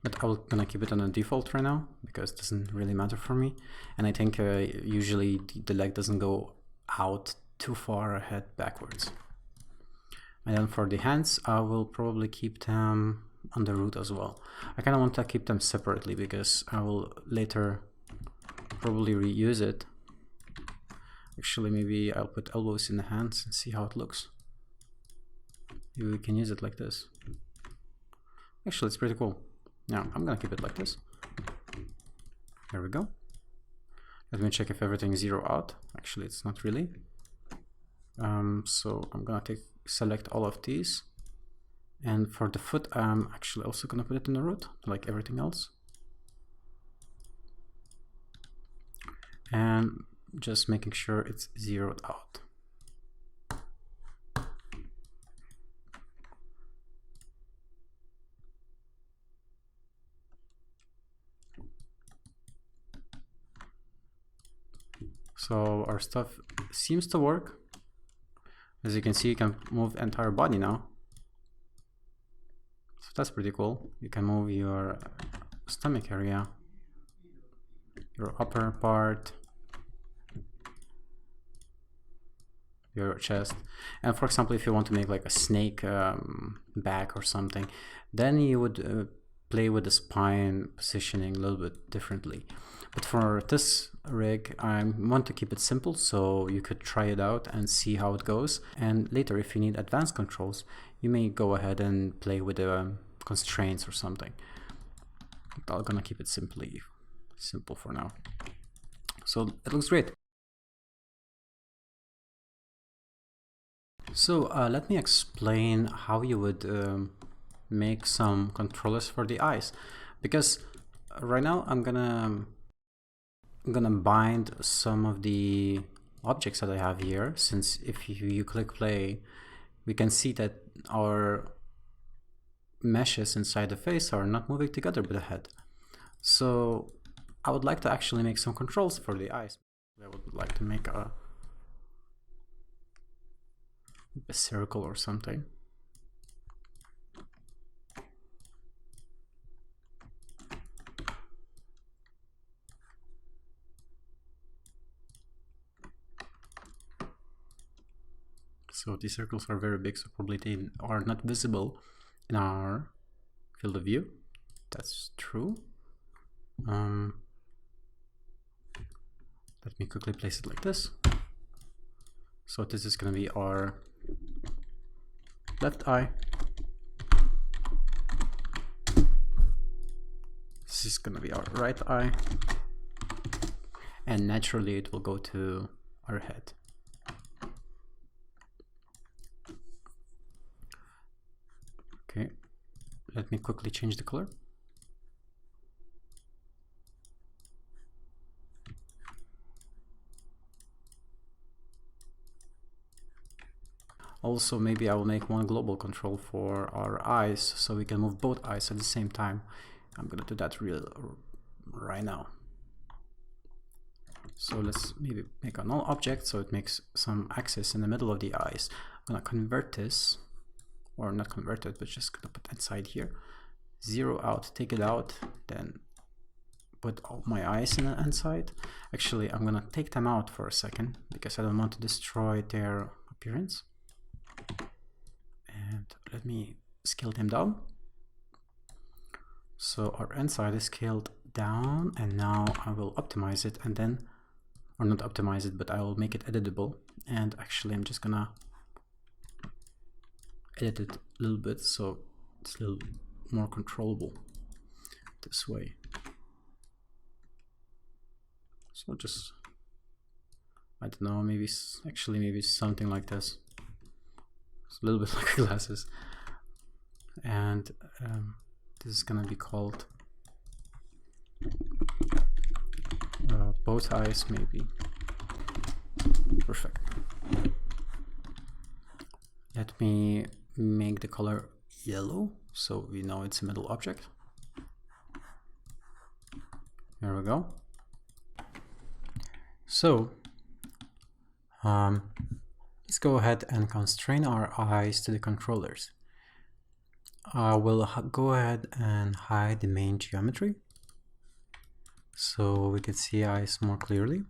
A: But I'm gonna keep it on a default right now because it doesn't really matter for me. And I think usually the leg doesn't go out too far ahead backwards. And then for the hands, I will probably keep them on the root as well. I kind of want to keep them separately because I will later probably reuse it. Actually, maybe I'll put elbows in the hands and see how it looks. Maybe we can use it like this. Actually, it's pretty cool. Now, I'm gonna keep it like this. There we go. Let me check if everything is zero out. Actually, it's not really. So I'm gonna select all of these. And for the foot, I'm actually also gonna put it in the root, like everything else. And just making sure it's zeroed out. So our stuff seems to work. As you can see, you can move the entire body now. So that's pretty cool. You can move your stomach area, your upper part, your chest. And for example, if you want to make like a snake back or something, then you would play with the spine positioning a little bit differently. But for this rig, I want to keep it simple, so you could try it out and see how it goes. And later, if you need advanced controls, you may go ahead and play with the constraints or something. But I'm gonna keep it simple for now. So it looks great. So let me explain how you would make some controllers for the eyes, because right now I'm gonna bind some of the objects that I have here, since if you click play, we can see that our meshes inside the face are not moving together with the head. So I would like to actually make some controls for the eyes. I would like to make a circle or something. So these circles are very big, so probably they are not visible in our field of view. That's true. Let me quickly place it like this. So this is going to be our left eye. This is going to be our right eye. And naturally it will go to our head. Okay, let me quickly change the color. Also, maybe I will make one global control for our eyes so we can move both eyes at the same time. I'm gonna do that right now. So let's maybe make a null object so it makes some axis in the middle of the eyes. I'm gonna convert this, or not convert it, but just gonna put inside here. Zero out, take it out, then put all my eyes inside. Actually, I'm gonna take them out for a second because I don't want to destroy their appearance. And let me scale them down. So our inside is scaled down, and now I will optimize it, and then, or not optimize it, but I will make it editable. And actually I'm just gonna edit it a little bit so it's a little more controllable this way. So just, I don't know, maybe something like this. It's a little bit like glasses. And this is gonna be called both eyes, maybe. Perfect. Let me make the color yellow so we know it's a middle object. There we go. So let's go ahead and constrain our eyes to the controllers. We'll go ahead and hide the main geometry so we can see eyes more clearly.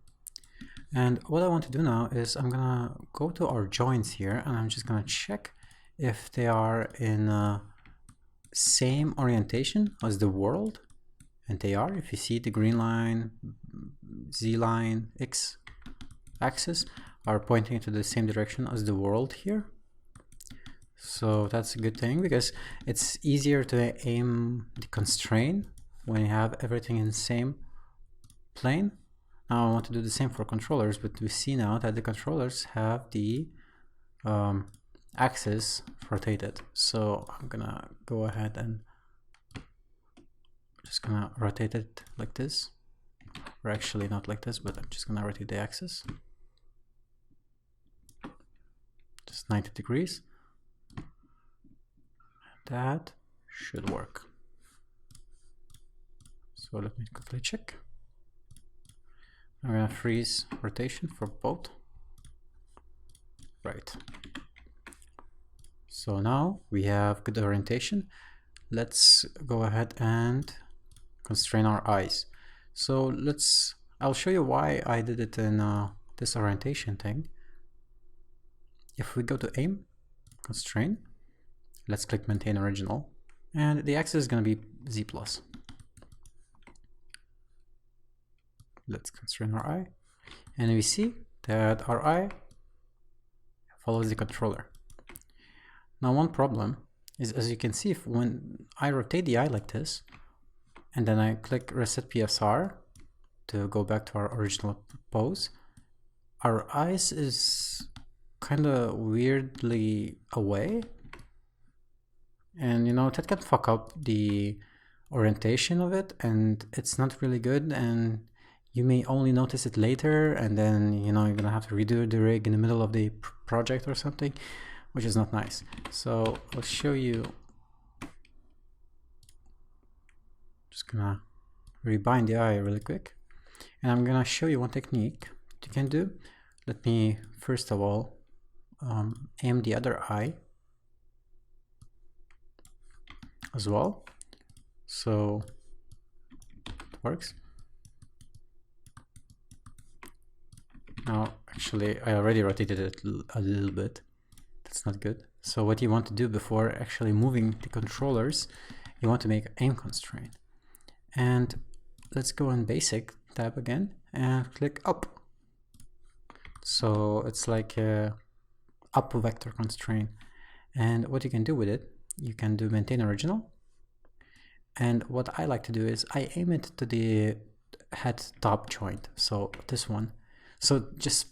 A: And what I want to do now is I'm gonna go to our joints here, and I'm just gonna check if they are in same orientation as the world, and they are. If you see the green line, Z line, X axis are pointing to the same direction as the world here. So that's a good thing because it's easier to aim the constraint when you have everything in the same plane. Now I want to do the same for controllers, but we see now that the controllers have the axis rotated. So I'm gonna go ahead and just gonna rotate it like this, or actually not like this, but I'm just gonna rotate the axis just 90 degrees. That should work. So let me quickly check. I'm gonna freeze rotation for both. Right. So now we have good orientation. Let's go ahead and constrain our eyes. So I'll show you why I did it in this orientation thing. If we go to aim, constrain, let's click maintain original, and the axis is going to be Z plus. Let's constrain our eye, and we see that our eye follows the controller. Now one problem is, as you can see, when I rotate the eye like this, and then I click reset PSR to go back to our original pose, our eyes is kind of weirdly away. And you know, that can fuck up the orientation of it, and it's not really good, and you may only notice it later, and then you know you're gonna have to redo the rig in the middle of the project or something, which is not nice. So I'll show you, just gonna rebind the eye really quick. And I'm gonna show you one technique you can do. Let me first of all aim the other eye as well, so it works. Now, actually, I already rotated it a little bit. That's not good. So what you want to do before actually moving the controllers, you want to make aim constraint. And let's go on basic tab again and click up. So it's like a up vector constraint. And what you can do with it, you can do maintain original. And what I like to do is I aim it to the head top joint. So this one. So just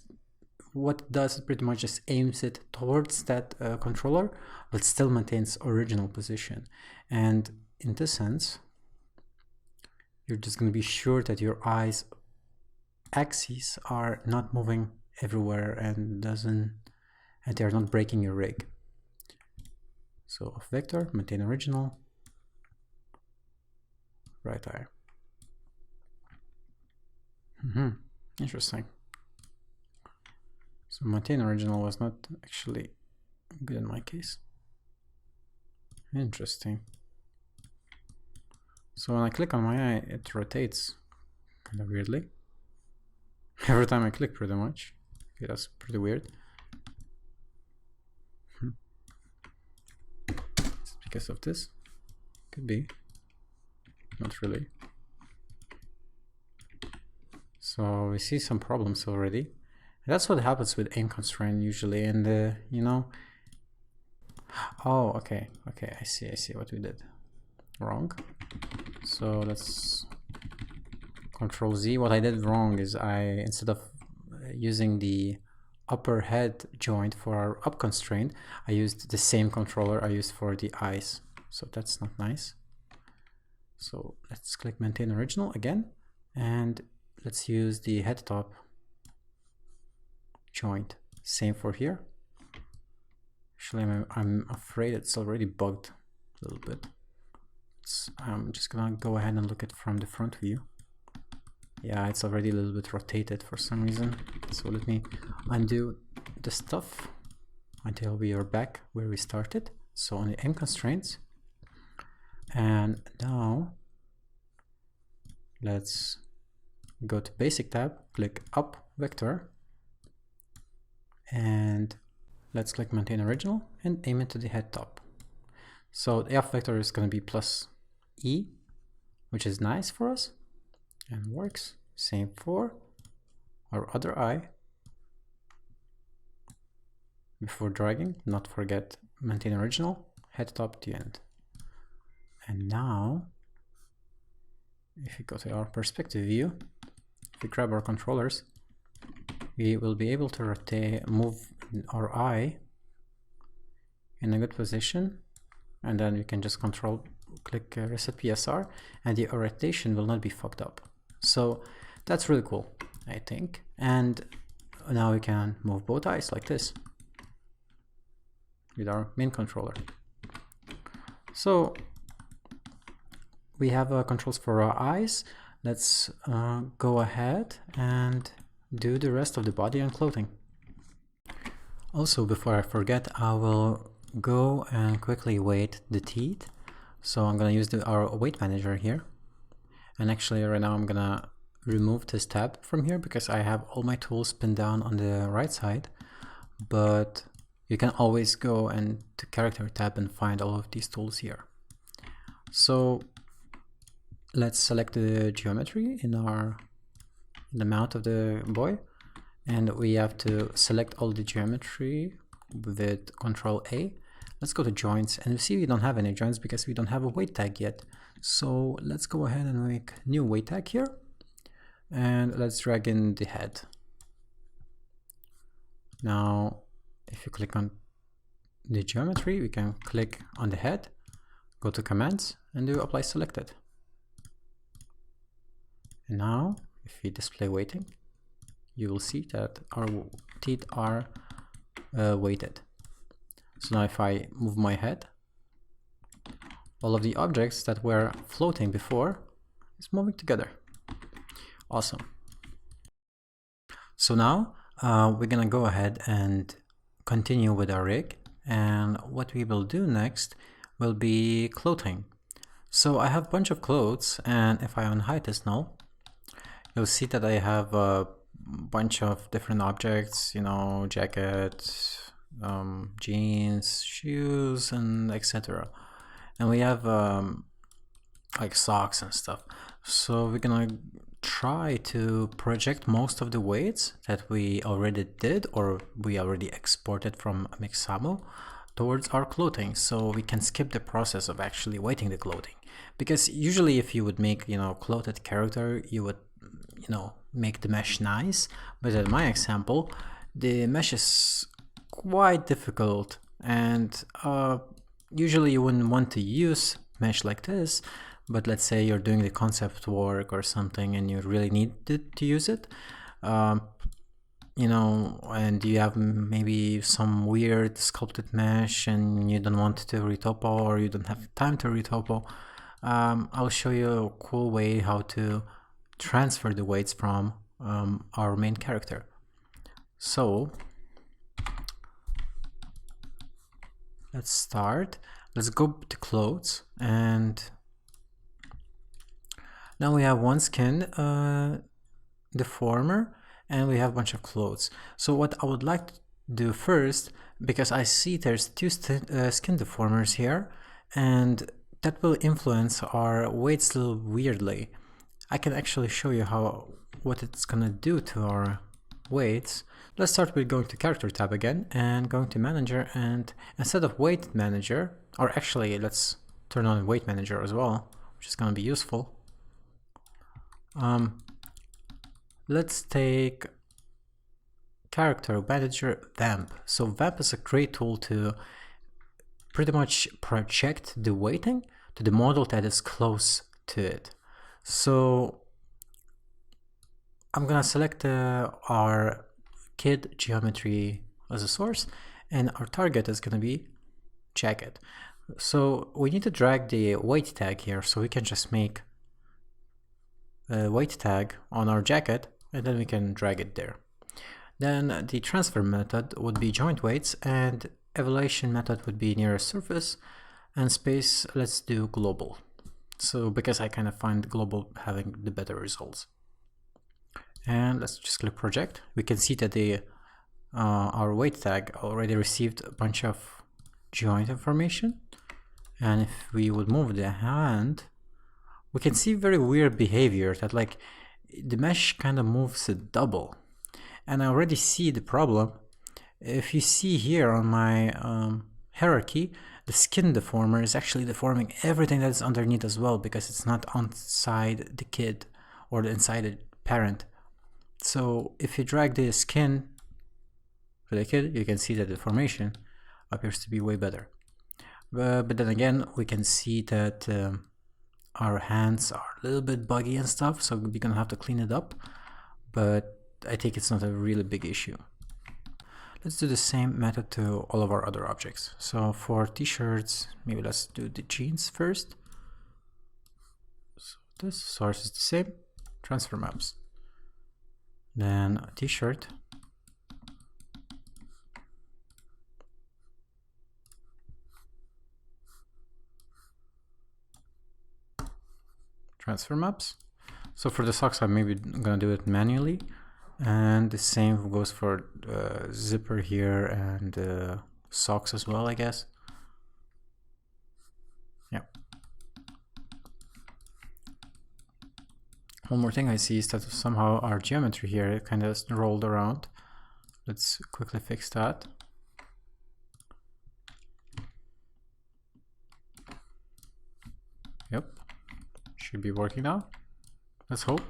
A: what it does, pretty much just aims it towards that controller, but still maintains original position. And in this sense, you're just going to be sure that your eyes axes are not moving everywhere and they're not breaking your rig. So off vector, maintain original, right eye. Interesting. So maintain original was not actually good in my case. Interesting. So when I click on my eye, it rotates kind of weirdly. Every time I click, pretty much. Okay, that's pretty weird. It's because of this? Could be. Not really. So we see some problems already. That's what happens with aim constraint usually, and you know. Oh, okay, I see what we did wrong. So let's Control Z. What I did wrong is instead of using the upper head joint for our up constraint, I used the same controller I used for the eyes. So that's not nice. So let's click maintain original again, and let's use the head top joint. Same for here. Actually, I'm afraid it's already bugged a little bit. I'm just gonna go ahead and look at from the front view. Yeah, it's already a little bit rotated for some reason. So let me undo the stuff until we are back where we started. So on the aim constraints. And now let's go to basic tab, click up vector, and let's click maintain original and aim it to the head top. So the up vector is going to be plus E, which is nice for us and works. Same for our other eye. Before dragging, not forget maintain original, head top to end. And now, if we go to our perspective view, if we grab our controllers, we will be able to move our eye in a good position, and then we can just click reset PSR, and the rotation will not be fucked up. So that's really cool, I think. And now we can move both eyes like this with our main controller. So we have controls for our eyes. Let's go ahead and do the rest of the body and clothing. Also, before I forget, I will go and quickly weight the teeth. So I'm gonna use our weight manager here. And actually right now I'm gonna remove this tab from here because I have all my tools pinned down on the right side. But you can always go and to character tab and find all of these tools here. So let's select the geometry in the mount of the boy, and we have to select all the geometry with Control A. Let's go to joints, and you see we don't have any joints because we don't have a weight tag yet. So let's go ahead and make new weight tag here, and let's drag in the head. Now if you click on the geometry, we can click on the head, go to commands and do apply selected. And now if we display weighting, you will see that our teeth are weighted. So now if I move my head, all of the objects that were floating before It's moving together. Awesome. So now we're gonna go ahead and continue with our rig, and what we will do next will be clothing. So I have a bunch of clothes, and if I unhide this now, you'll see that I have a bunch of different objects, you know, jacket, jeans, shoes, and etc. And we have like socks and stuff. So we're gonna try to project most of the weights that we already did or we already exported from Mixamo towards our clothing, so we can skip the process of actually weighting the clothing. Because usually if you would make, you know, clothed character, you would, you know, make the mesh nice, but in my example the mesh is quite difficult, and usually you wouldn't want to use mesh like this, but let's say you're doing the concept work or something and you really need to use it, you know, and you have maybe some weird sculpted mesh and you don't want to retopo or you don't have time to retopo. I'll show you a cool way how to transfer the weights from our main character. So let's start. Let's go to clothes, and now we have one skin deformer and we have a bunch of clothes. So what I would like to do first, because I see there's two skin deformers here, and that will influence our weights a little weirdly. I can actually show you what it's gonna do to our weights. Let's start with going to character tab again and going to manager, and instead of weight manager, or actually let's turn on weight manager as well, which is gonna be useful. Let's take character manager VAMP. So VAMP is a great tool to pretty much project the weighting to the model that is close to it. So I'm gonna select our kid geometry as a source, and our target is gonna be jacket. So we need to drag the weight tag here, so we can just make a weight tag on our jacket and then we can drag it there. Then the transfer method would be joint weights, and evaluation method would be nearest surface, and space, let's do global. So because I kind of find global having the better results. And let's just click project. We can see that the our weight tag already received a bunch of joint information, and if we would move the hand, we can see very weird behavior that like the mesh kind of moves it double. And I already see the problem. If you see here on my hierarchy, the skin deformer is actually deforming everything that is underneath as well, because it's not inside the kid or inside the parent. So if you drag the skin for the kid, you can see that the deformation appears to be way better. But then again, we can see that our hands are a little bit buggy and stuff, so we're gonna have to clean it up, but I think it's not a really big issue. Let's do the same method to all of our other objects. So for t-shirts, maybe let's do the jeans first. So this source is the same, transfer maps. Then a t-shirt. Transfer maps. So for the socks, I'm maybe gonna do it manually, and the same goes for zipper here and socks as well, I guess. Yeah. One more thing I see is that somehow our geometry here kind of rolled around. Let's quickly fix that. Yep. Should be working now. Let's hope.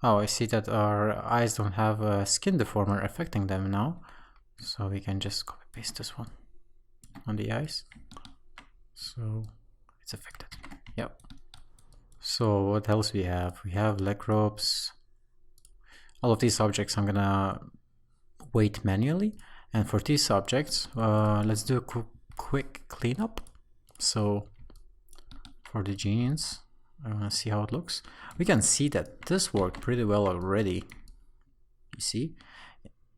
A: Oh, I see that our eyes don't have a skin deformer affecting them now. So we can just copy paste this one on the eyes. So it's affected. Yep. So what else we have? We have leg ropes. All of these objects I'm gonna weight manually. And for these objects, let's do a quick cleanup. So for the jeans. I want to see how it looks. We can see that this worked pretty well already. You see,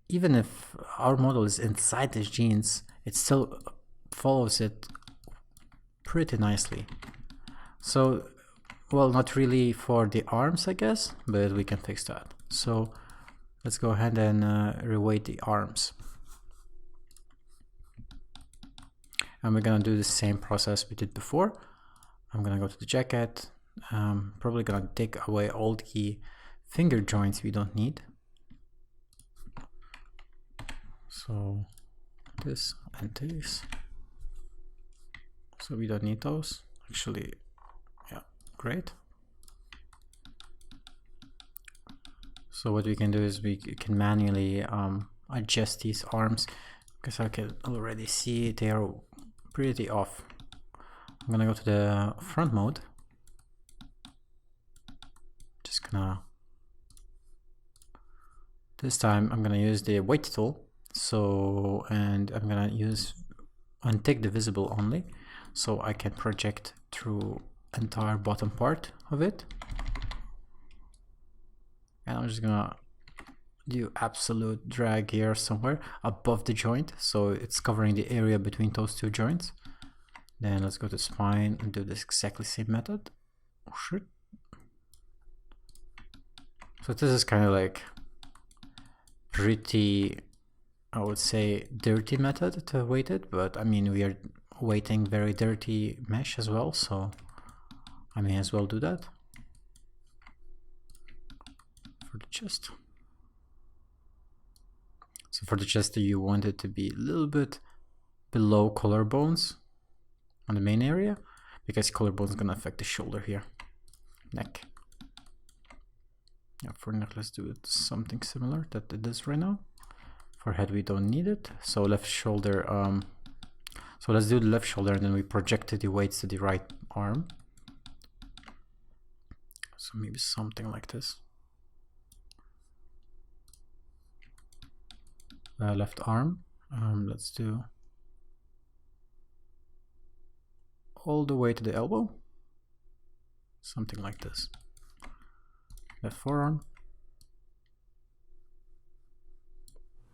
A: even if our model is inside the jeans, it still follows it pretty nicely. So, well, not really for the arms, I guess, but we can fix that. So let's go ahead and reweight the arms. And we're gonna do the same process we did before. I'm gonna go to the jacket. Probably gonna take away all the finger joints we don't need. So this and this. So we don't need those. Actually, yeah, great. So what we can do is we can manually adjust these arms, because I can already see they are pretty off. I'm gonna go to the front mode. Just gonna, this time I'm gonna use the weight tool. So, and I'm gonna untick the visible only, so I can project through entire bottom part of it. And I'm just gonna do absolute drag here somewhere above the joint, so it's covering the area between those two joints. Then let's go to spine and do this exactly same method. Oh shit. So this is kind of like pretty, I would say, dirty method to weight it, but I mean, we are weighting very dirty mesh as well, so I may as well do that for the chest. So for the chest, you want it to be a little bit below collarbones on the main area, because collarbone is gonna affect the shoulder here, neck. Yeah, for neck, let's do it something similar that it is right now. For head, we don't need it. So left shoulder, so let's do the left shoulder, and then we project the weights to the right arm. So maybe something like this. Left arm, let's do all the way to the elbow, something like this. Left forearm,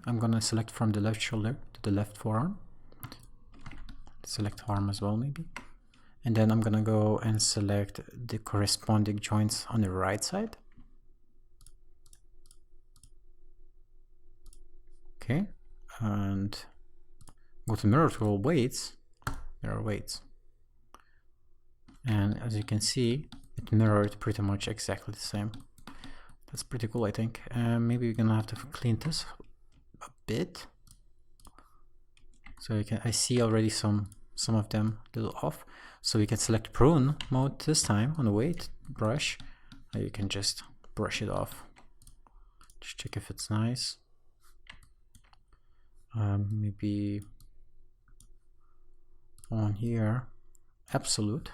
A: I'm gonna select from the left shoulder to the left forearm, select arm as well maybe, and then I'm gonna go and select the corresponding joints on the right side. Okay, and go to mirror tool, weights, there are weights. And as you can see, it mirrored pretty much exactly the same. That's pretty cool, I think. Maybe we're gonna have to clean this a bit. So you can, I see already some of them a little off. So we can select prune mode this time on the weight brush. You can just brush it off. Just check if it's nice. Maybe on here, absolute.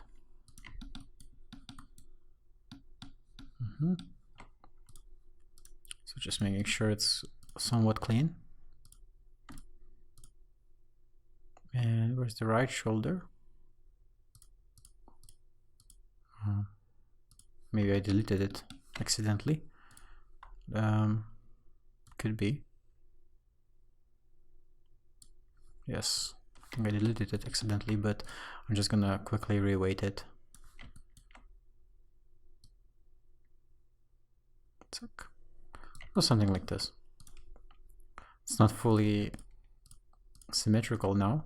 A: So just making sure it's somewhat clean. And where's the right shoulder? Maybe I deleted it accidentally. Could be. Yes, I think I deleted it accidentally, but I'm just gonna quickly reweight it. Or something like this. It's not fully symmetrical now.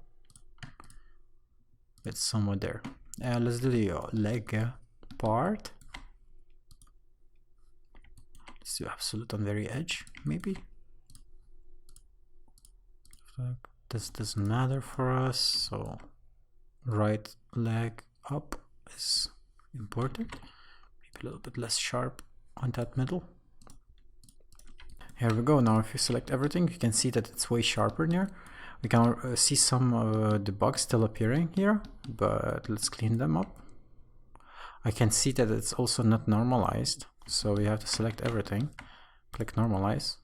A: It's somewhat there. Let's do the leg part. Let's do absolute on very edge, maybe. This doesn't matter for us, so right leg up is important. Maybe a little bit less sharp on that middle. Here we go. Now if you select everything, you can see that it's way sharper here. We can see some of the bugs still appearing here, but let's clean them up. I can see that it's also not normalized, so we have to select everything, click normalize,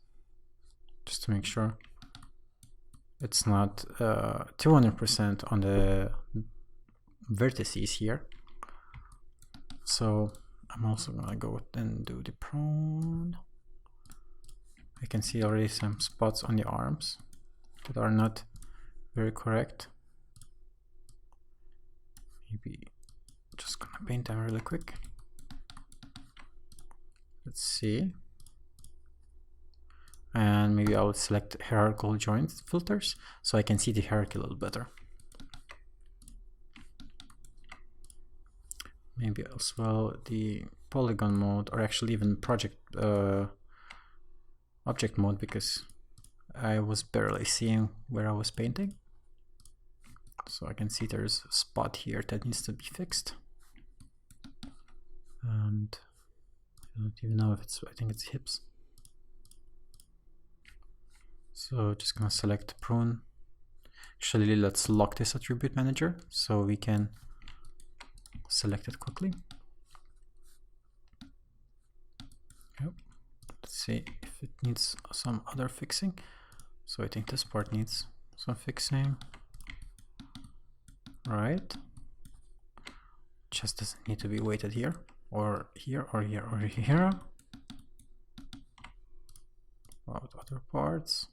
A: just to make sure it's not 200% on the vertices here. So I'm also gonna go and do the prone. I can see already some spots on the arms that are not very correct. Maybe just gonna paint them really quick. Let's see. And maybe I would select hierarchical joint filters so I can see the hierarchy a little better. Maybe as well the polygon mode, or actually even project object mode, because I was barely seeing where I was painting. So I can see there's a spot here that needs to be fixed. And I don't even know if it's, I think it's hips. So just gonna select prune. Actually, let's lock this attribute manager so we can select it quickly. Yep. Let's see if it needs some other fixing. So I think this part needs some fixing. Right. Just doesn't need to be weighted here, or here, or here, or here. About other parts.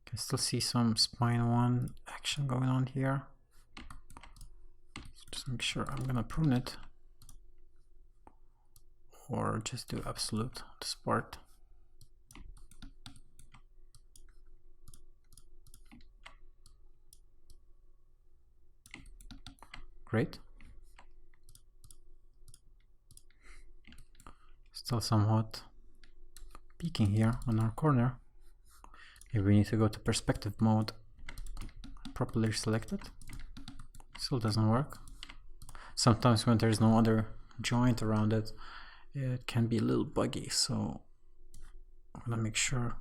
A: Can still see some spine one action going on here. So just make sure I'm gonna prune it, or just do absolute this part. Great. Still somewhat peeking here on our corner. Maybe we need to go to perspective mode, properly select it. Still doesn't work. Sometimes when there's no other joint around it, it can be a little buggy, so I'm gonna make sure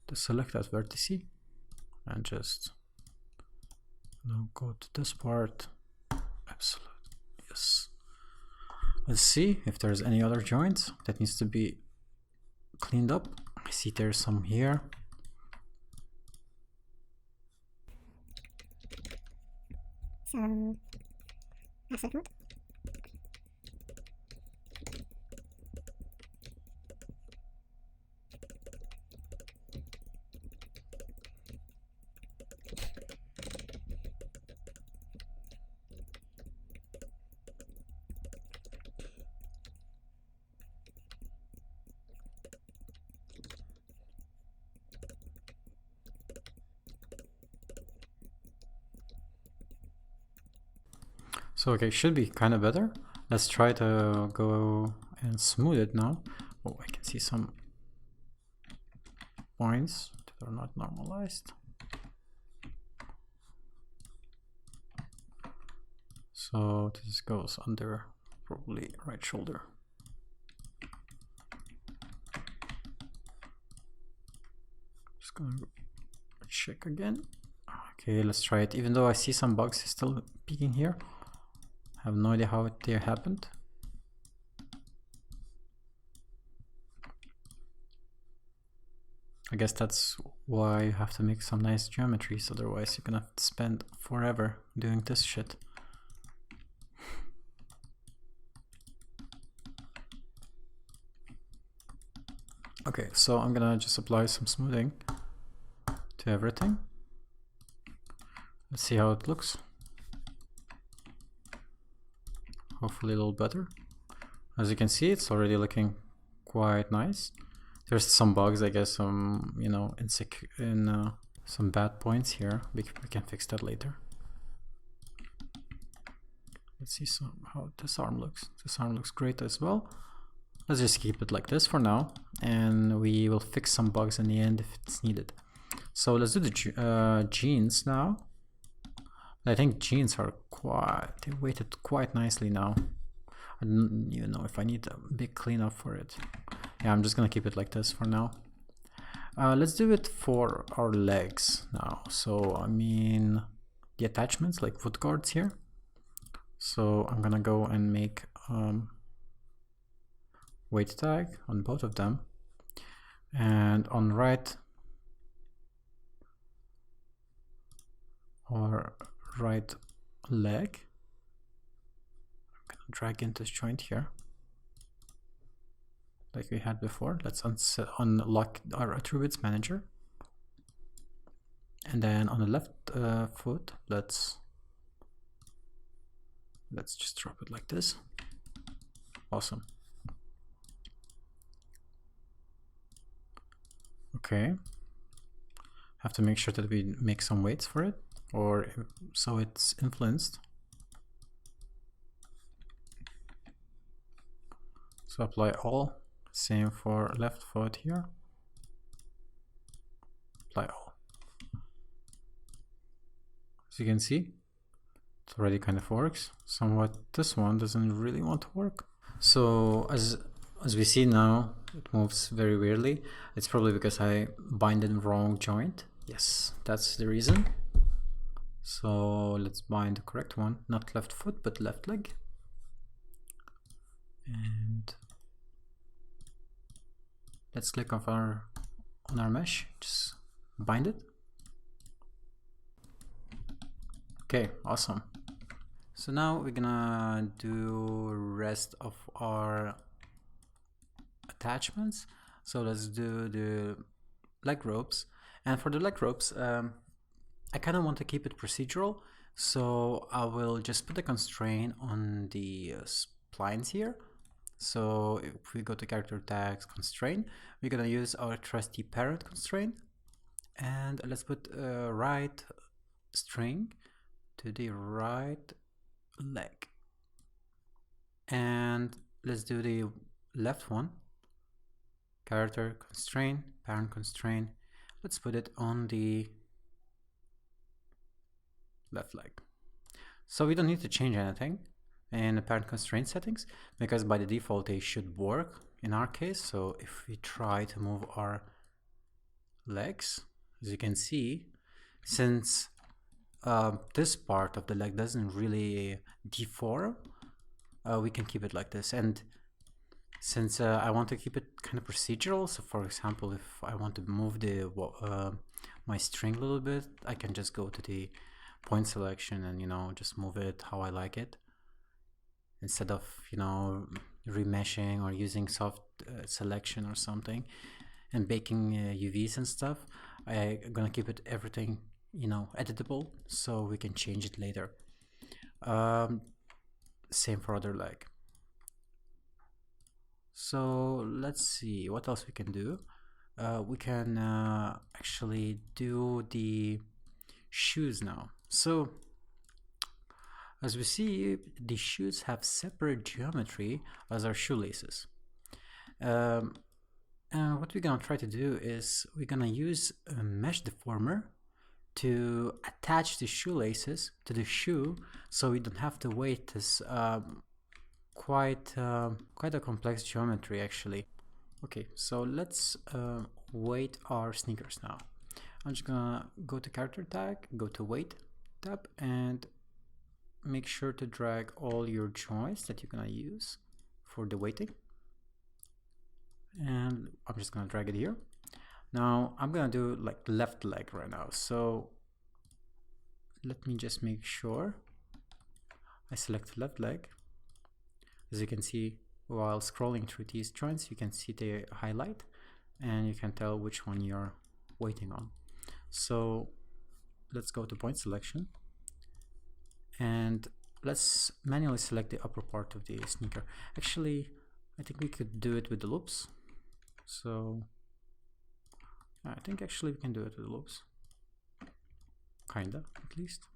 A: to select that vertice and just now go to this part. Absolute, yes. Let's see if there's any other joints that needs to be cleaned up. I see there's some here.
B: So, absolute mode.
A: So okay, should be kind of better. Let's try to go and smooth it now. Oh, I can see some points that are not normalized. So this goes under probably right shoulder. Just gonna check again. Okay, let's try it. Even though I see some bugs still peeking here, I have no idea how they happened. I guess that's why you have to make some nice geometries, otherwise you're gonna have to spend forever doing this shit. Okay, so I'm gonna just apply some smoothing to everything. Let's see how it looks. Hopefully a little better. As you can see, it's already looking quite nice. There's some bugs, I guess, some, you know, some bad points here. We can fix that later. Let's see how this arm looks. This arm looks great as well. Let's just keep it like this for now, and we will fix some bugs in the end if it's needed. So let's do the jeans now. I think jeans are they weighted quite nicely now. I don't even know if I need a big cleanup for it. Yeah, I'm just gonna keep it like this for now. Let's do it for our legs now. So I mean the attachments like foot guards here. So I'm gonna go and make weight tag on both of them, and on right leg drag in this joint here, like we had before. Let's unlock our attributes manager. And then on the left foot, let's just drop it like this. Awesome. Okay. Have to make sure that we make some weights for it, or so it's influenced. So apply all. Same for left foot here. Apply all. As you can see, it already kind of works. Somewhat this one doesn't really want to work. So as we see now, it moves very weirdly. It's probably because I bind in wrong joint. Yes, that's the reason. So let's bind the correct one, not left foot, but left leg. And let's click on our mesh, just bind it. Okay, awesome. So now we're gonna do rest of our attachments. So let's do the leg ropes. And for the leg ropes, I kind of want to keep it procedural. So I will just put a constraint on the splines here. So if we go to character tags constraint, we're gonna use our trusty parent constraint. And let's put a right string to the right leg. And let's do the left one. Character constraint, parent constraint. Let's put it on the left leg. So we don't need to change anything in the parent constraint settings, because by the default they should work in our case. So if we try to move our legs, as you can see, since this part of the leg doesn't really deform, we can keep it like this. And since I want to keep it kind of procedural, so for example, if I want to move the my string a little bit, I can just go to the point selection and, you know, just move it how I like it, instead of, you know, remeshing or using soft selection or something and baking UVs and stuff. I'm gonna keep it everything, you know, editable, so we can change it later. Same for other leg. So let's see what else we can do. We can actually do the shoes now. So as we see, the shoes have separate geometry as our shoelaces. And what we're gonna try to do is we're gonna use a mesh deformer to attach the shoelaces to the shoe, so we don't have to weight this quite a complex geometry actually. Okay, so let's weight our sneakers now. I'm just gonna go to character tag, go to weight tab, and make sure to drag all your joints that you're gonna use for the weighting. And I'm just gonna drag it here. Now I'm gonna do like left leg right now. So let me just make sure I select left leg. As you can see, while scrolling through these joints, you can see the highlight and you can tell which one you're waiting on. So let's go to point selection and let's manually select the upper part of the sneaker. Actually, I think we could do it with the loops. So I think actually we can do it with the loops. Kinda, at least.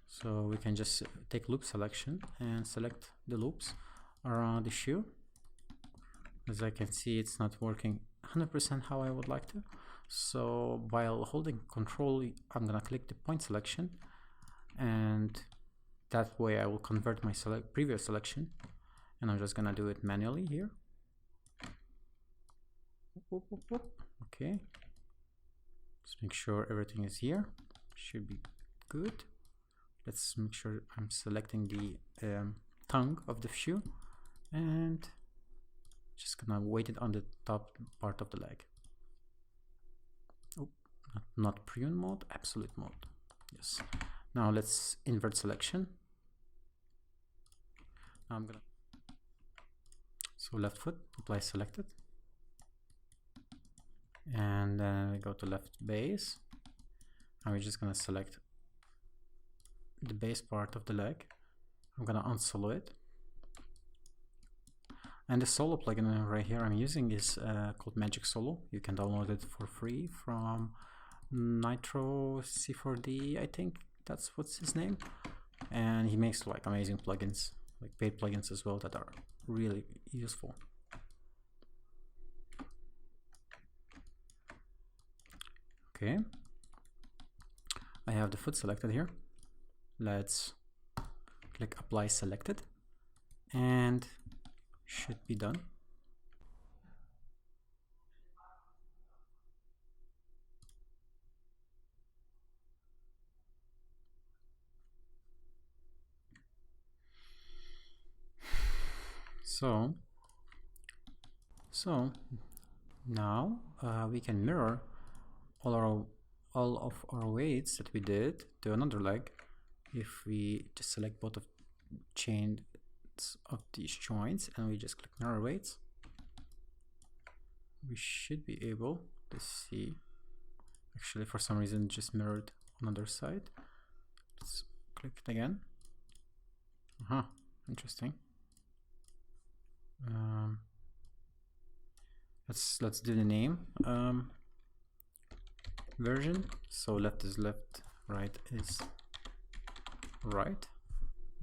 A: So we can just take loop selection and select the loops around the shoe. As I can see, it's not working 100% how I would like to. So while holding control, I'm gonna click the point selection, and that way I will convert my previous selection, and I'm just gonna do it manually here. Okay, just make sure everything is here. Should be good. Let's make sure I'm selecting the tongue of the shoe and just gonna weight it on the top part of the leg. Oh, not prune mode, absolute mode. Yes. Now let's invert selection. I'm gonna, so left foot, apply selected, and then we go to left base, and we're just gonna select the base part of the leg. I'm gonna unsolo it, and the solo plugin right here I'm using is called Magic Solo. You can download it for free from Nitro C4D, I think that's what's his name, and he makes like amazing plugins, like paid plugins as well, that are really useful. Okay, I have the foot selected here. Let's click apply selected, and should be done. So now we can mirror all of our weights that we did to another leg. If we just select both of chains of these joints and we just click mirror weights, we should be able to see. Actually, for some reason, it just mirrored on the other side. Let's click it again. Interesting. Let's do the name version. So left is left, right is right,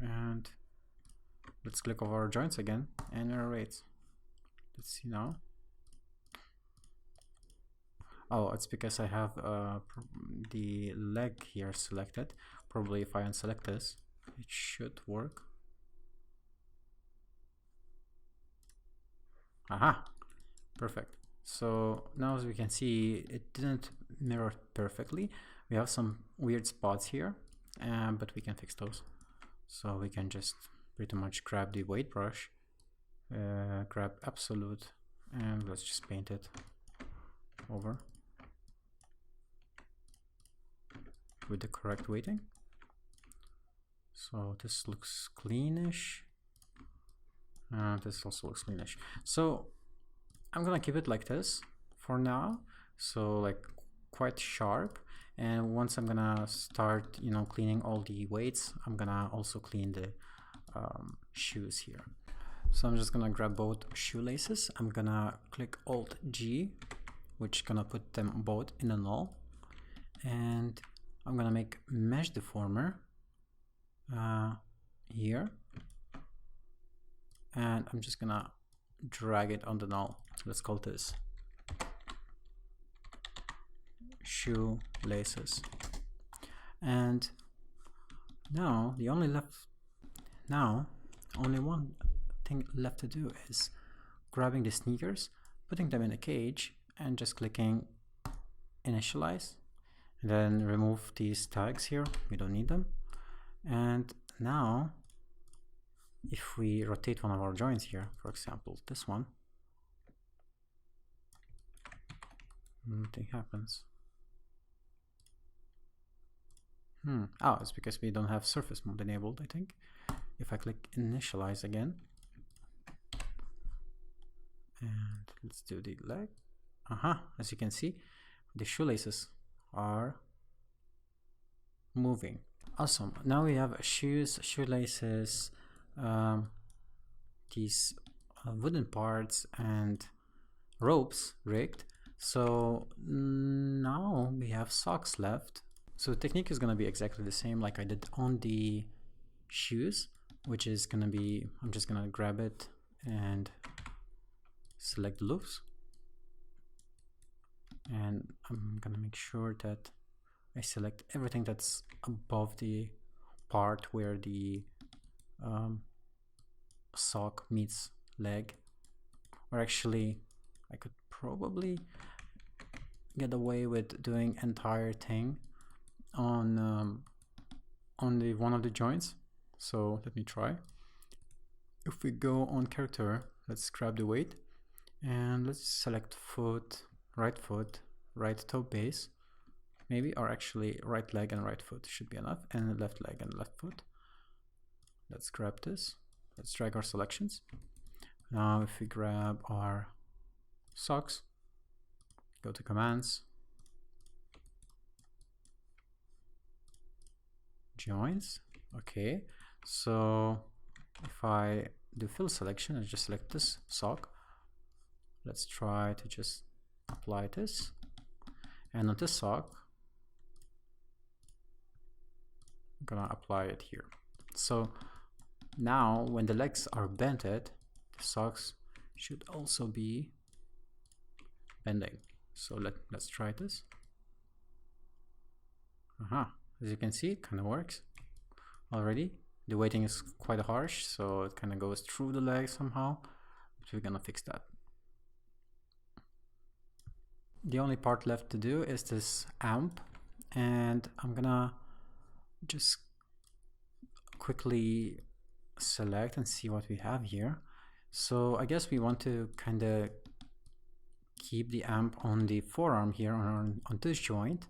A: and let's click over our joints again and mirror weights. Let's see now. Oh, it's because I have the leg here selected. Probably if I unselect this, it should work. Aha, perfect. So now as we can see, it didn't mirror perfectly. We have some weird spots here, but we can fix those. So we can just pretty much grab the weight brush, grab absolute, and let's just paint it over with the correct weighting. So this looks cleanish. This also looks cleanish. So I'm gonna keep it like this for now. So like quite sharp. And once I'm gonna start, cleaning all the weights, I'm gonna also clean the shoes here. So I'm just gonna grab both shoelaces. I'm gonna click Alt G, which gonna put them both in a null. And I'm gonna make mesh deformer here. And I'm just gonna drag it on the null. Let's call this shoelaces. And now only one thing left to do is grabbing the sneakers, putting them in a cage, and just clicking initialize. And then remove these tags here, we don't need them. And now if we rotate one of our joints here, for example this one, nothing happens. Oh, it's because we don't have surface mode enabled, I think. If I click initialize again, and let's do the leg. As you can see, the shoelaces are moving. Awesome. Now we have shoes, shoelaces, these wooden parts and ropes rigged. So now we have socks left. So the technique is going to be exactly the same like I did on the shoes, which is going to be, I'm just going to grab it and select the loops, and I'm going to make sure that I select everything that's above the part where the sock meets leg. Or actually I could probably get away with doing entire thing on the one of the joints. So let me try. If we go on character, let's grab the weight and let's select foot, right toe base maybe, or actually right leg and right foot should be enough, and left leg and left foot. Let's grab this let's drag our selections. Now if we grab our socks, go to commands, joins. Okay, so if I do fill selection and just select this sock, let's try to just apply this, and on this sock I'm gonna apply it here. So now when the legs are bented, the socks should also be bending. So let's try this. As you can see, it kind of works already. The weighting is quite harsh, so it kind of goes through the leg somehow, but we're gonna fix that. The only part left to do is this amp, and I'm gonna just quickly select and see what we have here. So I guess we want to kind of keep the amp on the forearm here, on this joint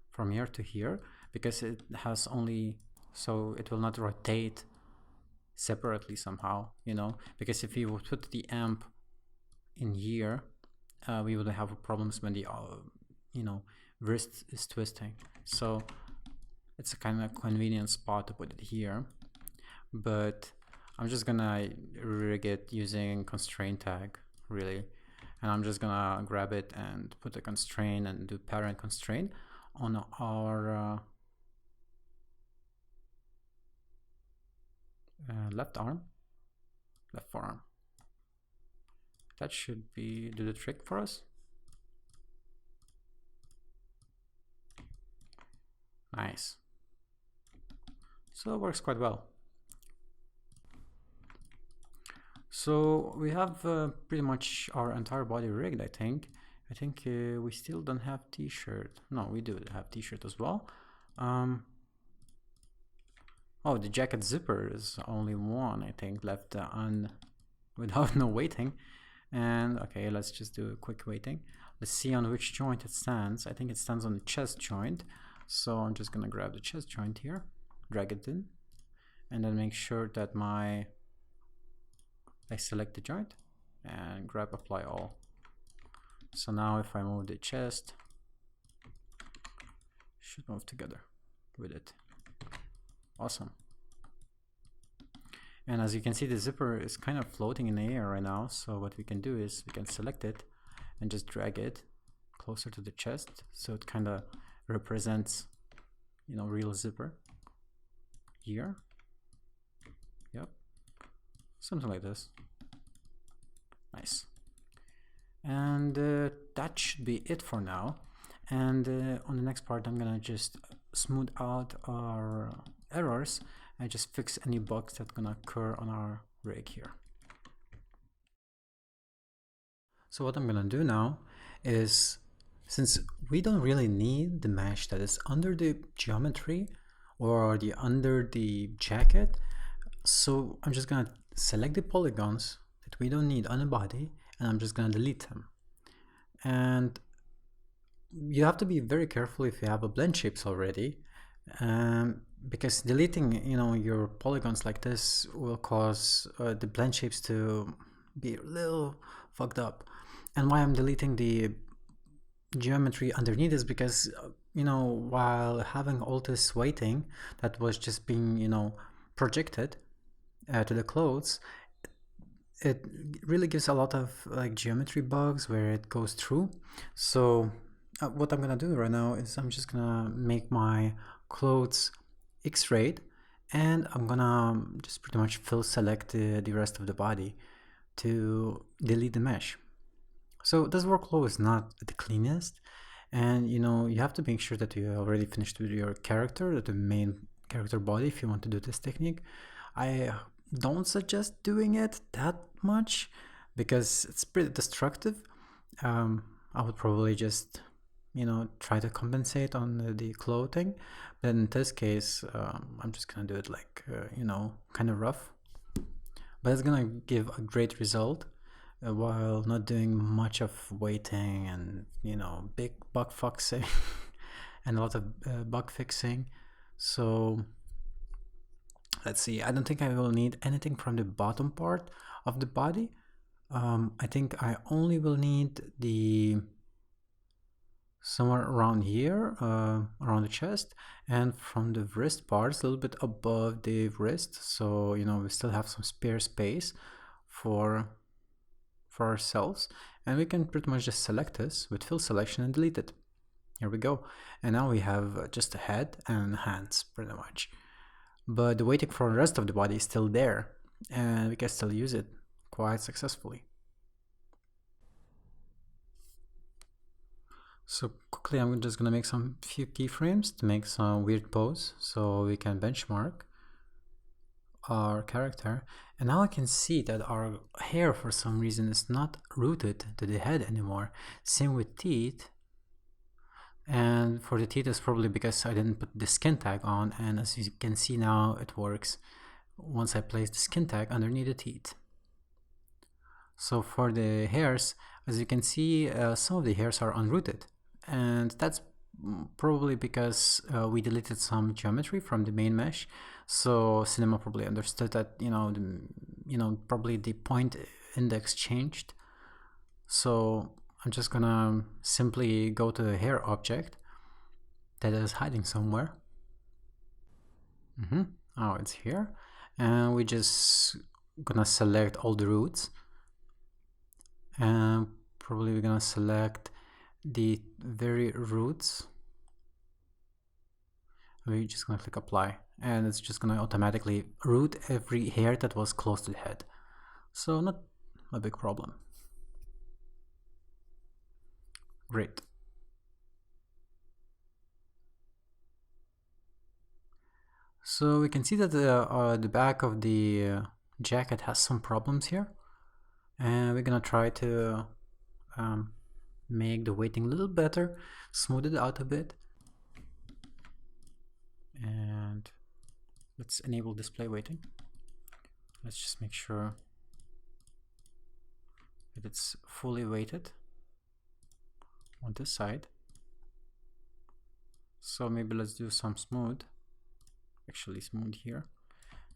A: from here to here, because it has only, so it will not rotate separately somehow, you know, because if you would put the amp in here, we would have problems when the you know, wrist is twisting. So it's a kind of convenient spot to put it here, but I'm just gonna rig it using constraint tag, really, and I'm just gonna grab it and put a constraint and do parent constraint on our left forearm. That should do the trick for us. Nice. So it works quite well. So we have pretty much our entire body rigged, I think. We still don't have t-shirt. No, we do have t-shirt as well. Oh, the jacket zipper is only one, I think, left without no weighting. And okay, let's just do a quick weighting. Let's see on which joint it stands. I think it stands on the chest joint. So I'm just gonna grab the chest joint here, drag it in, and then make sure that I select the joint and grab apply all. So now if I move the chest, it should move together with it. Awesome. And as you can see, the zipper is kind of floating in the air right now. So what we can do is we can select it and just drag it closer to the chest, so it kind of represents, you know, real zipper here. Yep, something like this. Nice. And that should be it for now. And on the next part, I'm gonna just smooth out our errors and just fix any bugs that's gonna occur on our rig here. So what I'm gonna do now is, since we don't really need the mesh that is under the geometry or under the jacket, so I'm just gonna select the polygons that we don't need on the body, and I'm just gonna delete them. And you have to be very careful if you have a blend shapes already, because deleting, you know, your polygons like this will cause the blend shapes to be a little fucked up. And why I'm deleting the geometry underneath is because, you know, while having all this weighting that was just being, you know, projected to the clothes, it really gives a lot of like geometry bugs where it goes through. So what I'm gonna do right now is I'm just gonna make my clothes X-rayed, and I'm gonna just pretty much fill select the rest of the body to delete the mesh. So this workflow is not the cleanest, and you know, you have to make sure that you already finished with your character, the main character body, if you want to do this technique. I don't suggest doing it that much because it's pretty destructive. I would probably just, you know, try to compensate on the clothing, but in this case I'm just gonna do it like you know, kind of rough, but it's gonna give a great result while not doing much of weighting and, you know, big bug fixing and a lot of bug fixing. So Let's see, I don't think I will need anything from the bottom part of the body. I think I only will need the somewhere around here, around the chest, and from the wrist parts a little bit above the wrist, so you know we still have some spare space for ourselves, and we can pretty much just select this with fill selection and delete it. Here we go. And now we have just a head and hands pretty much, but the weighting for the rest of the body is still there, and we can still use it quite successfully. So quickly, I'm just gonna make some few keyframes to make some weird pose so we can benchmark our character. And now I can see that our hair for some reason is not rooted to the head anymore. Same with teeth. And for the teeth, it's probably because I didn't put the skin tag on, and as you can see now, it works once I place the skin tag underneath the teeth. So for the hairs, as you can see, some of the hairs are unrooted, and that's probably because we deleted some geometry from the main mesh. So Cinema probably understood that probably the point index changed. So I'm just gonna simply go to the hair object that is hiding somewhere. Oh, it's here, and we just gonna select all the roots, and probably we're gonna select the very roots. We're just gonna click apply, and it's just gonna automatically root every hair that was close to the head. So not a big problem. Great. So we can see that the back of the jacket has some problems here, and we're gonna try to make the weighting a little better, smooth it out a bit, and let's enable display weighting. Let's just make sure that it's fully weighted on this side. So maybe let's do some smooth, actually smooth here,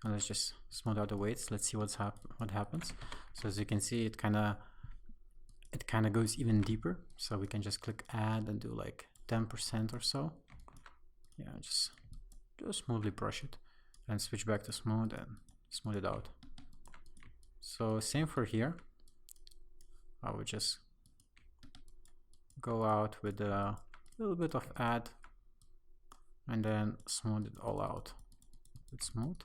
A: and let's just smooth out the weights. Let's see what happens. So as you can see, it kind of goes even deeper, so we can just click add and do like 10% or so. Yeah, just smoothly brush it and switch back to smooth and smooth it out. So same for here. I would just go out with a little bit of add and then smooth it all out with smooth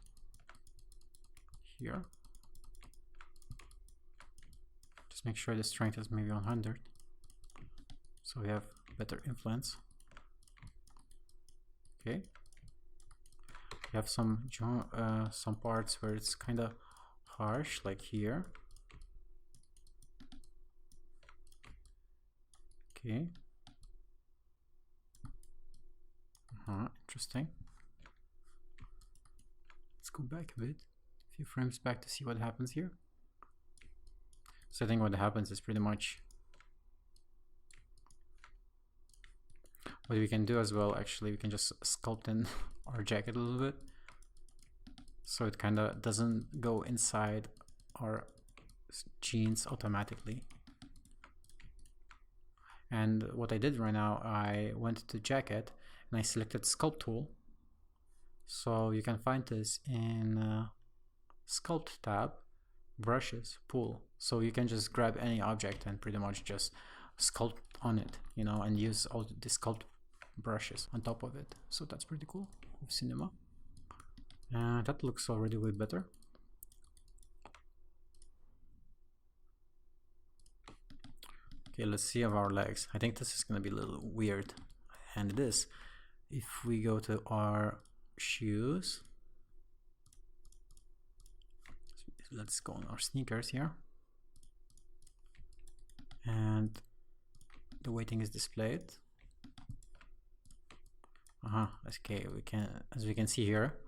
A: here. Just make sure the strength is maybe 100, so we have better influence. Okay, we have some parts where it's kind of harsh, like here. Okay. Interesting. Let's go back a bit, a few frames back to see what happens here. So I think what happens is pretty much what we can do as well. Actually, we can just sculpt in our jacket a little bit, so it kind of doesn't go inside our jeans automatically. And what I did right now, I went to jacket and I selected sculpt tool. So you can find this in sculpt tab, brushes, pool. So you can just grab any object and pretty much just sculpt on it, and use all the sculpt brushes on top of it. So that's pretty cool with Cinema. And that looks already way better. Okay, let's see of our legs. I think this is gonna be a little weird, and it is. If we go to our shoes, let's go on our sneakers here, and the weighting is displayed. Okay, as we can see here,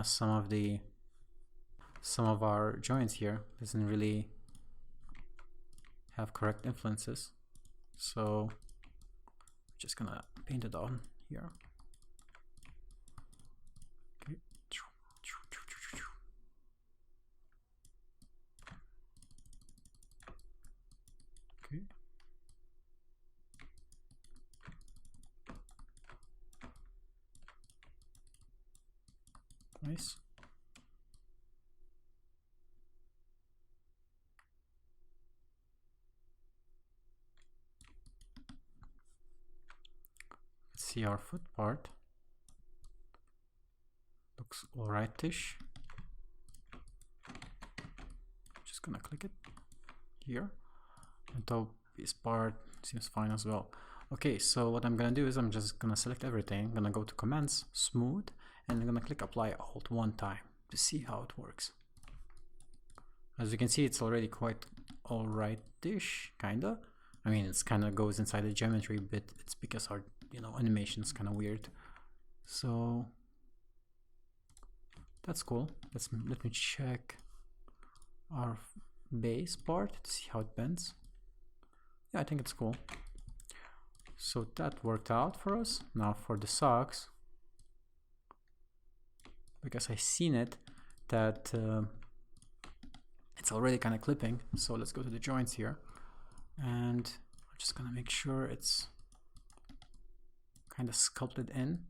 A: some of our joints here doesn't really have correct influences, so I'm just gonna paint it on here. Okay. Nice. Let's see our foot part. Looks alright-ish. Just gonna click it here. And top piece part seems fine as well. Okay, so what I'm gonna do is I'm just gonna select everything. I'm gonna go to Commands, Smooth, and I'm gonna click Apply Alt one time to see how it works. As you can see, it's already quite alright-ish, kinda. I mean, it's kinda goes inside the geometry, but it's because our, animation is kinda weird. So that's cool. Let me check our base part to see how it bends. Yeah, I think it's cool. So that worked out for us. Now for the socks, because I seen it that it's already kind of clipping. So let's go to the joints here, and I'm just gonna make sure it's kind of sculpted in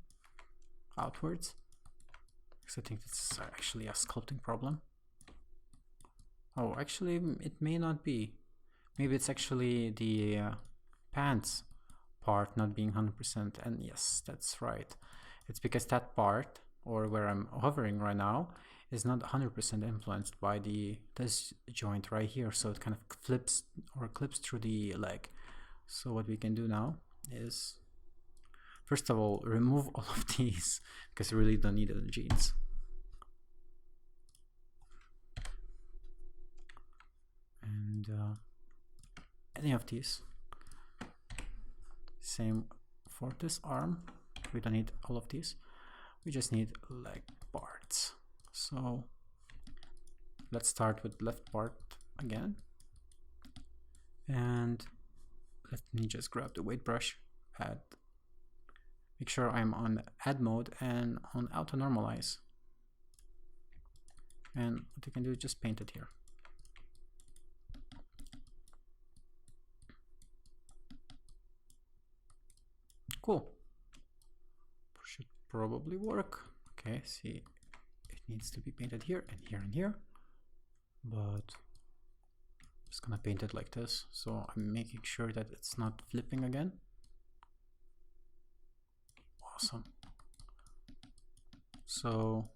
A: outwards, because I think it's actually a sculpting problem. Oh, actually, it may not be. Maybe it's actually the pants part not being 100%. And yes, that's right. It's because that part, or where I'm hovering right now, is not 100% influenced by this joint right here. So it kind of flips or clips through the leg. So what we can do now is, first of all, remove all of these, because you really don't need it in jeans. And any of these. Same for this arm. We don't need all of these. We just need leg parts. So let's start with left part again. And let me just grab the weight brush, make sure I'm on add mode and on auto normalize. And what you can do is just paint it here. Cool. Should probably work. Okay, see, it needs to be painted here and here and here, but I'm just gonna paint it like this. So I'm making sure that it's not flipping again. Awesome. So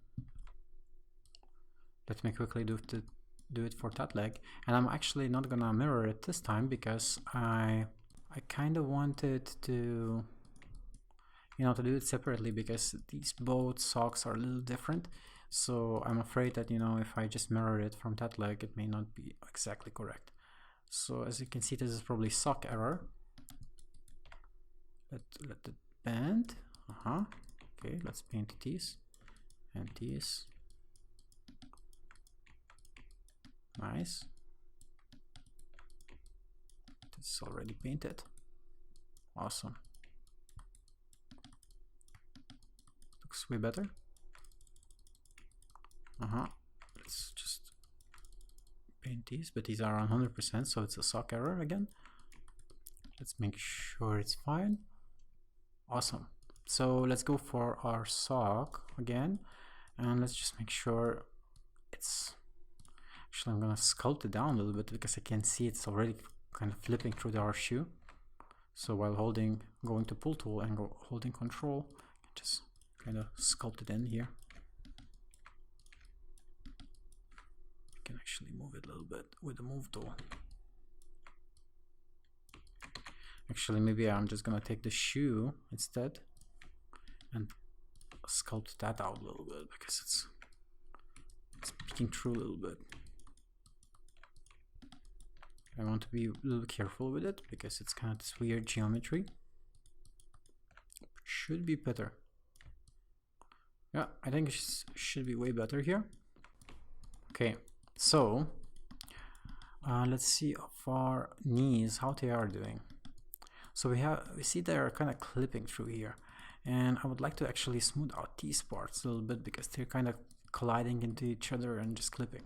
A: let me quickly do it for that leg, and I'm actually not gonna mirror it this time because I kind of wanted to to do it separately, because these both socks are a little different. So I'm afraid that if I just mirror it from that leg, it may not be exactly correct. So as you can see, this is probably sock error. Let it bend. Okay, let's paint these and these. Nice. This is already painted. Awesome. Looks way better. Let's just paint these, but these are on 100%, so it's a sock error again. Let's make sure it's fine. Awesome. So let's go for our sock again, and let's just make sure it's actually, I'm gonna sculpt it down a little bit because I can see it's already kind of flipping through our shoe. So while going to pull tool and holding control, just kind of sculpt it in here. You can actually move it a little bit with the move tool. Actually, maybe I'm just gonna take the shoe instead and sculpt that out a little bit, because it's peeking through a little bit. I want to be a little careful with it because it's kind of this weird geometry. Should be better. Yeah, I think it should be way better here. Okay, so let's see of our knees, how they are doing. So we see they're kind of clipping through here, and I would like to actually smooth out these parts a little bit because they're kind of colliding into each other and just clipping.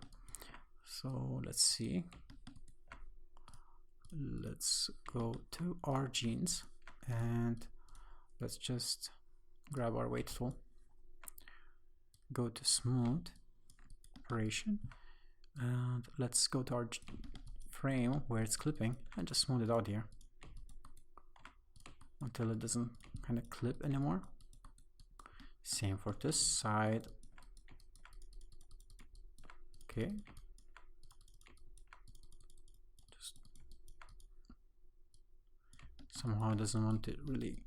A: So let's see. Let's go to our jeans and let's just grab our weight tool go to smooth operation, and let's go to our frame where it's clipping and just smooth it out here until it doesn't kind of clip anymore. Same for this side. Okay. Just somehow doesn't want to really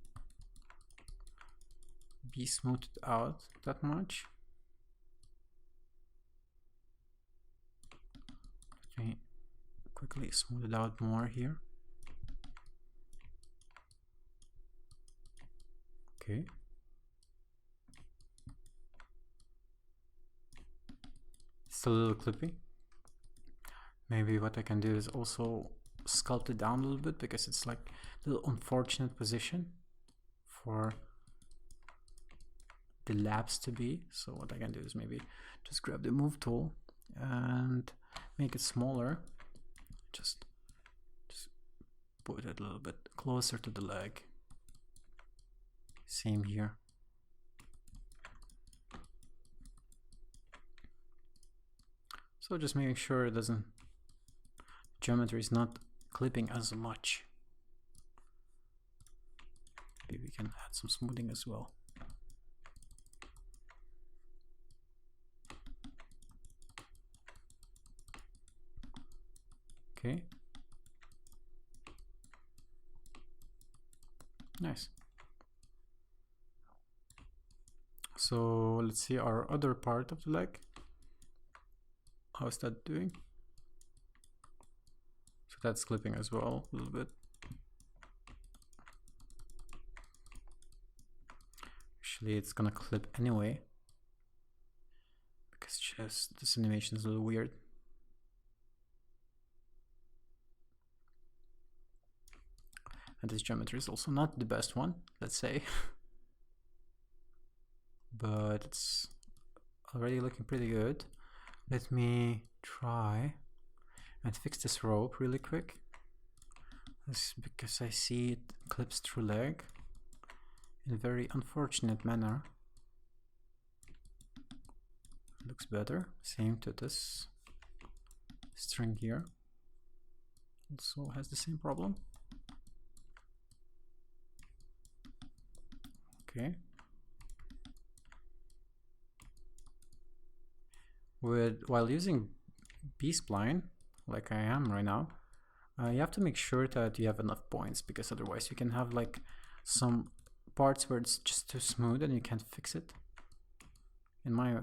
A: be smoothed out that much. Let me quickly smooth it out more here. Okay. Still a little clippy. Maybe what I can do is also sculpt it down a little bit, because it's like a little unfortunate position for the labs to be. So what I can do is maybe just grab the move tool and make it smaller. Just put it a little bit closer to the leg. Same here. So just making sure it doesn't, geometry is not clipping as much. Maybe we can add some smoothing as well. Okay. Nice. So let's see our other part of the leg. How's that doing? So that's clipping as well a little bit. Actually, it's gonna clip anyway, because just this animation is a little weird. And this geometry is also not the best one, let's say. But it's already looking pretty good. Let me try and fix this rope really quick. This is because I see it clips through leg in a very unfortunate manner. Looks better. Same to this string here. Also has the same problem. Okay. While using B-spline, like I am right now, you have to make sure that you have enough points, because otherwise you can have like some parts where it's just too smooth and you can't fix it. In my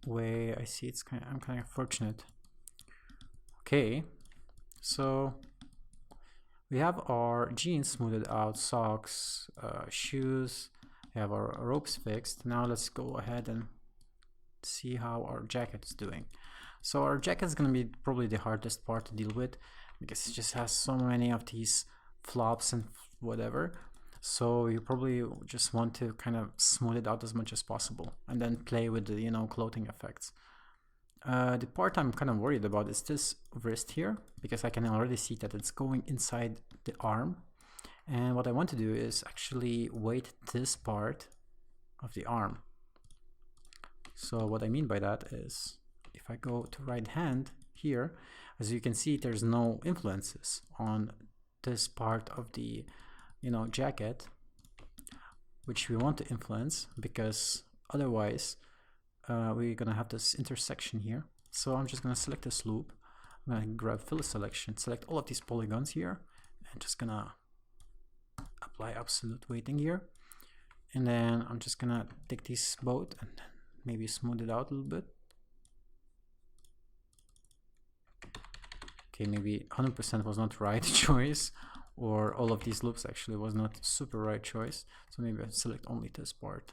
A: way, I see I'm kind of fortunate. Okay, so we have our jeans smoothed out, socks, shoes. We have our ropes fixed. Now let's go ahead and see how our jacket is doing. So our jacket is going to be probably the hardest part to deal with, because it just has so many of these flops and whatever. So you probably just want to kind of smooth it out as much as possible and then play with the, you know, clothing effects. The part I'm kind of worried about is this wrist here, because I can already see that it's going inside the arm. And what I want to do is actually weight this part of the arm. So what I mean by that is, if I go to right hand here, as you can see, there's no influences on this part of the, you know, jacket, which we want to influence, because otherwise we're gonna have this intersection here. So I'm just gonna select this loop. I'm gonna grab fill selection, select all of these polygons here, and just gonna apply absolute weighting here. And then I'm just gonna take these both and maybe smooth it out a little bit. Okay, maybe 100% was not the right choice, or all of these loops actually was not super right choice. So maybe I select only this part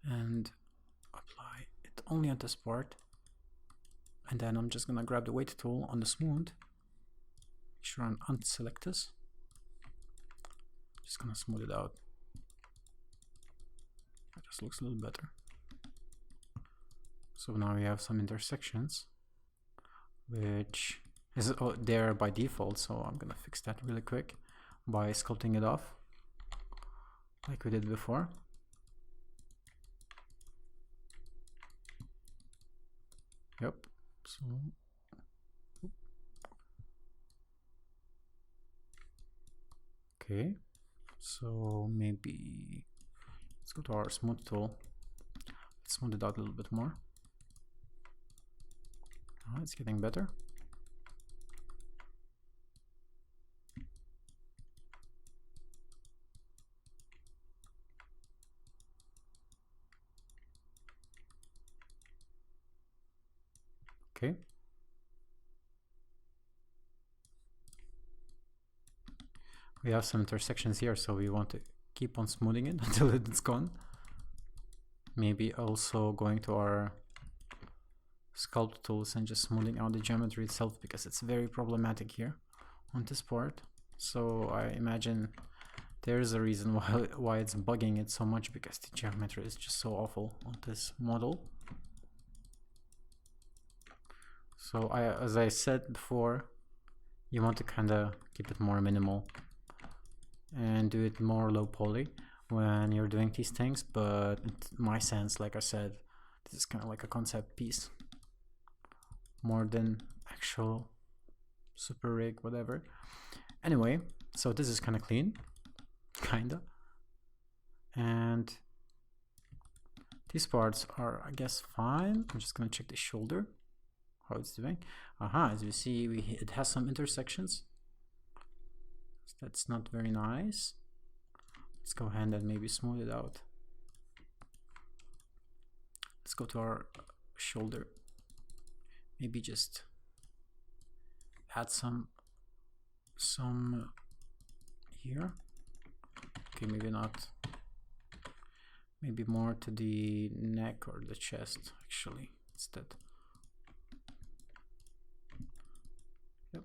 A: and apply it only on this part. And then I'm just gonna grab the weight tool on the smooth, make sure I unselect this. Just gonna smooth it out. It just looks a little better. So now we have some intersections, which is there by default. So I'm gonna fix that really quick by sculpting it off like we did before. Yep. So okay. So maybe let's go to our smooth tool. Let's smooth it out a little bit more. Oh, it's getting better. Okay. We have some intersections here, so we want to keep on smoothing it until it's gone. Maybe also going to our sculpt tools and just smoothing out the geometry itself, because it's very problematic here on this part. So I imagine there's a reason why it's bugging it so much, because the geometry is just so awful on this model. So as I said before, you want to kind of keep it more minimal and do it more low poly when you're doing these things. But in my sense, like I said, this is kind of like a concept piece more than actual super rig, whatever. Anyway, so this is kind of clean, kinda, and these parts are, I guess, fine. I'm just gonna check the shoulder, how it's doing. As you see, it has some intersections. So that's not very nice. Let's go ahead and maybe smooth it out. Let's go to our shoulder. Maybe just add some here. Okay, maybe not. Maybe more to the neck or the chest, actually, instead. Yep.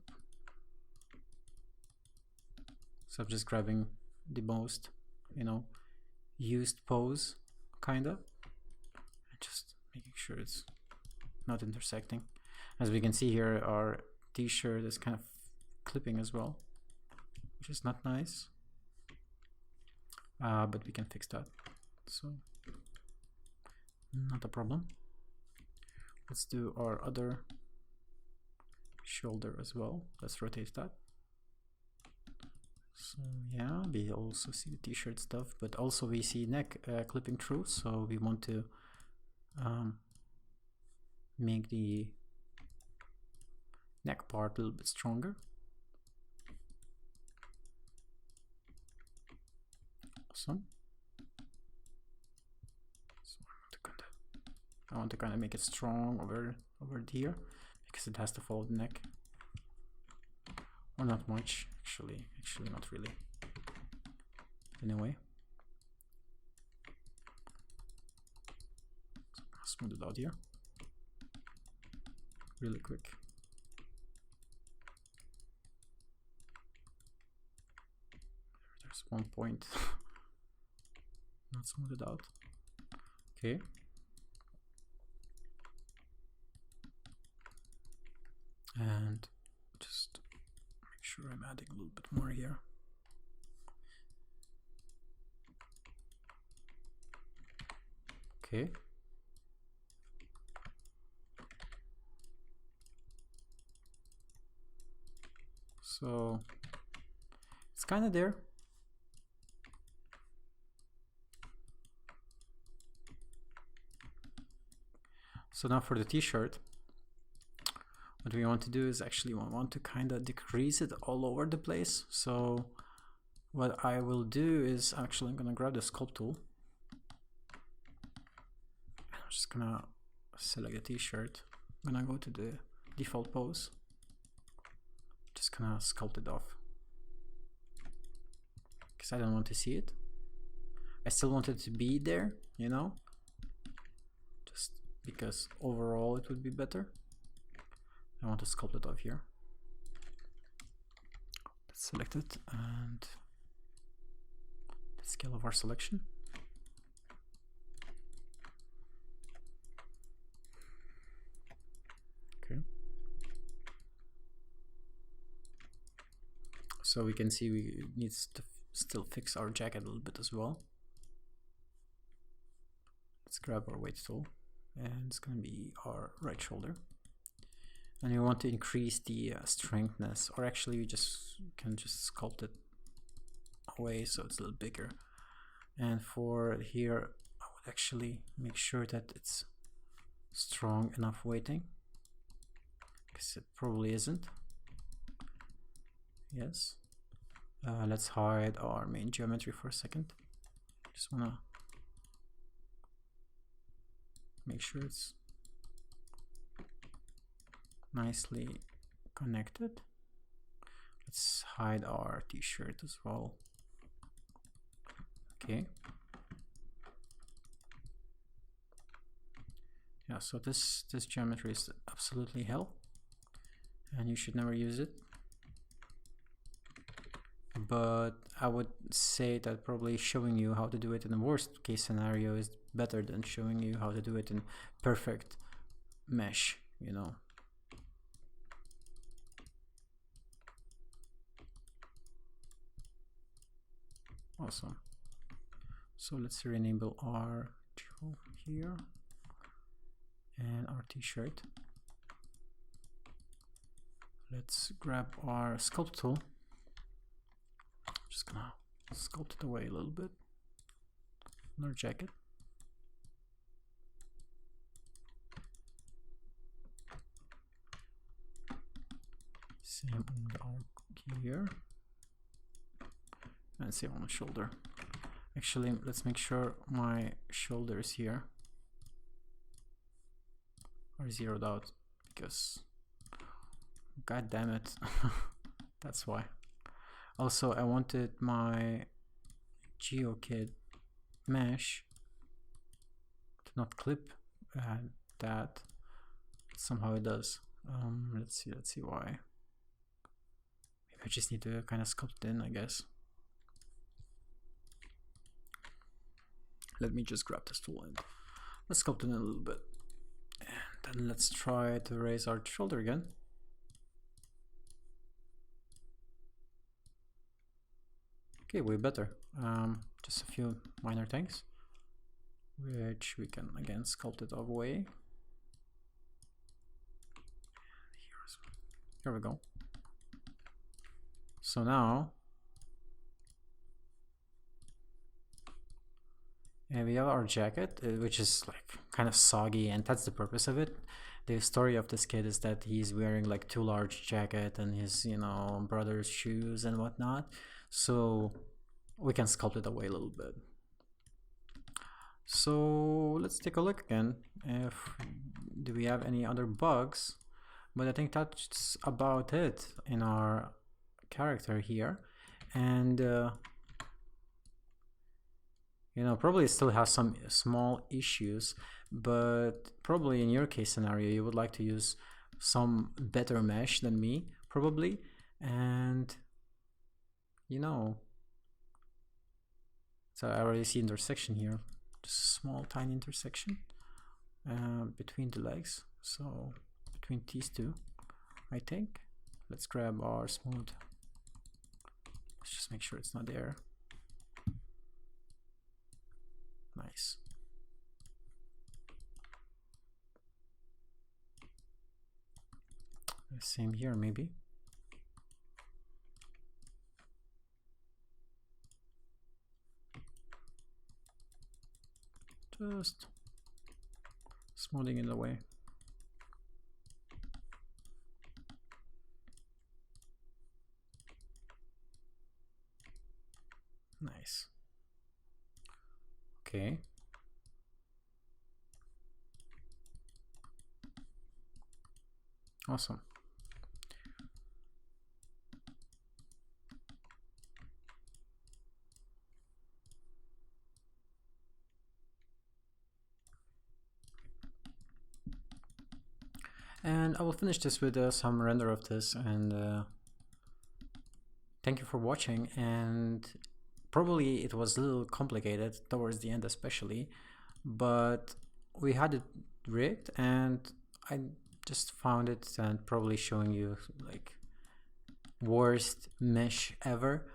A: So I'm just grabbing the most, used pose, kinda, and just making sure it's not intersecting. As we can see here, our t-shirt is kind of clipping as well, which is not nice, but we can fix that, so not a problem. Let's do our other shoulder as well. Let's rotate that. So yeah, we also see the t-shirt stuff, but also we see neck clipping through, so we want to make the neck part a little bit stronger. Awesome. So I want to kind of make it strong over here, because it has to follow the neck. Or not much, actually not really. Anyway, so I'll smooth it out here really quick. There's one point not smoothed out. Okay. And just make sure I'm adding a little bit more here. Okay. So it's kind of there. So now for the t-shirt, what we want to do is actually we want to kind of decrease it all over the place. So what I will do is actually I'm gonna grab the sculpt tool. I'm just gonna select the t-shirt. I'm gonna go to the default pose. Just gonna sculpt it off, because I don't want to see it. I still want it to be there, just because overall it would be better. I want to sculpt it off here. Let's select it and the scale of our selection. Okay. So we can see we need to still fix our jacket a little bit as well. Let's grab our weight tool. and it's going to be our right shoulder. And you want to increase the strengthness, or actually you can just sculpt it away so it's a little bigger. And for here, I would actually make sure that it's strong enough weighting, because it probably isn't. Yes. Let's hide our main geometry for a second. Just wanna make sure it's nicely connected. Let's hide our t-shirt as well. Okay. Yeah, so this geometry is absolutely hell, and you should never use it. But I would say that probably showing you how to do it in the worst case scenario is better than showing you how to do it in perfect mesh, you know. Awesome. So let's re-enable our geo here and our t-shirt. Let's grab our sculpt tool. Just gonna sculpt it away a little bit. Another jacket. Same on the arc here. And same on the shoulder. Actually, let's make sure my shoulders here are zeroed out, because god damn it, that's why. Also, I wanted my GeoKit mesh to not clip that. Somehow it does. Let's see why. Maybe I just need to kind of sculpt it in, I guess. Let me just grab this tool and let's sculpt it in a little bit. And then let's try to raise our shoulder again. Okay, way better. Just a few minor things, which we can again sculpt it away. Here we go. So now we have our jacket, which is like kind of soggy, and that's the purpose of it. The story of this kid is that he's wearing like too large jacket and his, you know, brother's shoes and whatnot. So we can sculpt it away a little bit. So let's take a look again. Do we have any other bugs? But I think that's about it in our character here. And you know, probably still has some small issues, but probably in your case scenario you would like to use some better mesh than me, probably. And you know, so I already see intersection here, just a small tiny intersection between the legs, so between these two, I think. Let's grab our smooth. Let's just make sure it's not there. Nice. Same here, maybe. Just smoothing it away. Nice. Okay. Awesome. And I will finish this with some render of this, and thank you for watching. And probably it was a little complicated towards the end especially, but we had it rigged, and I just found it, and probably showing you like worst mesh ever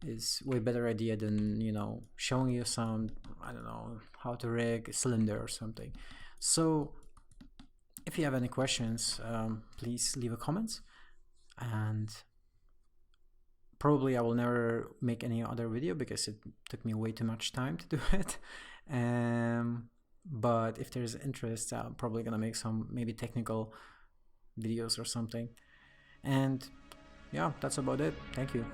A: is way better idea than, you know, showing you some, I don't know, how to rig a cylinder or something. So if you have any questions, please leave a comment, and probably I will never make any other video because it took me way too much time to do it. But if there's interest, I'm probably gonna make some maybe technical videos or something. And yeah, that's about it. Thank you.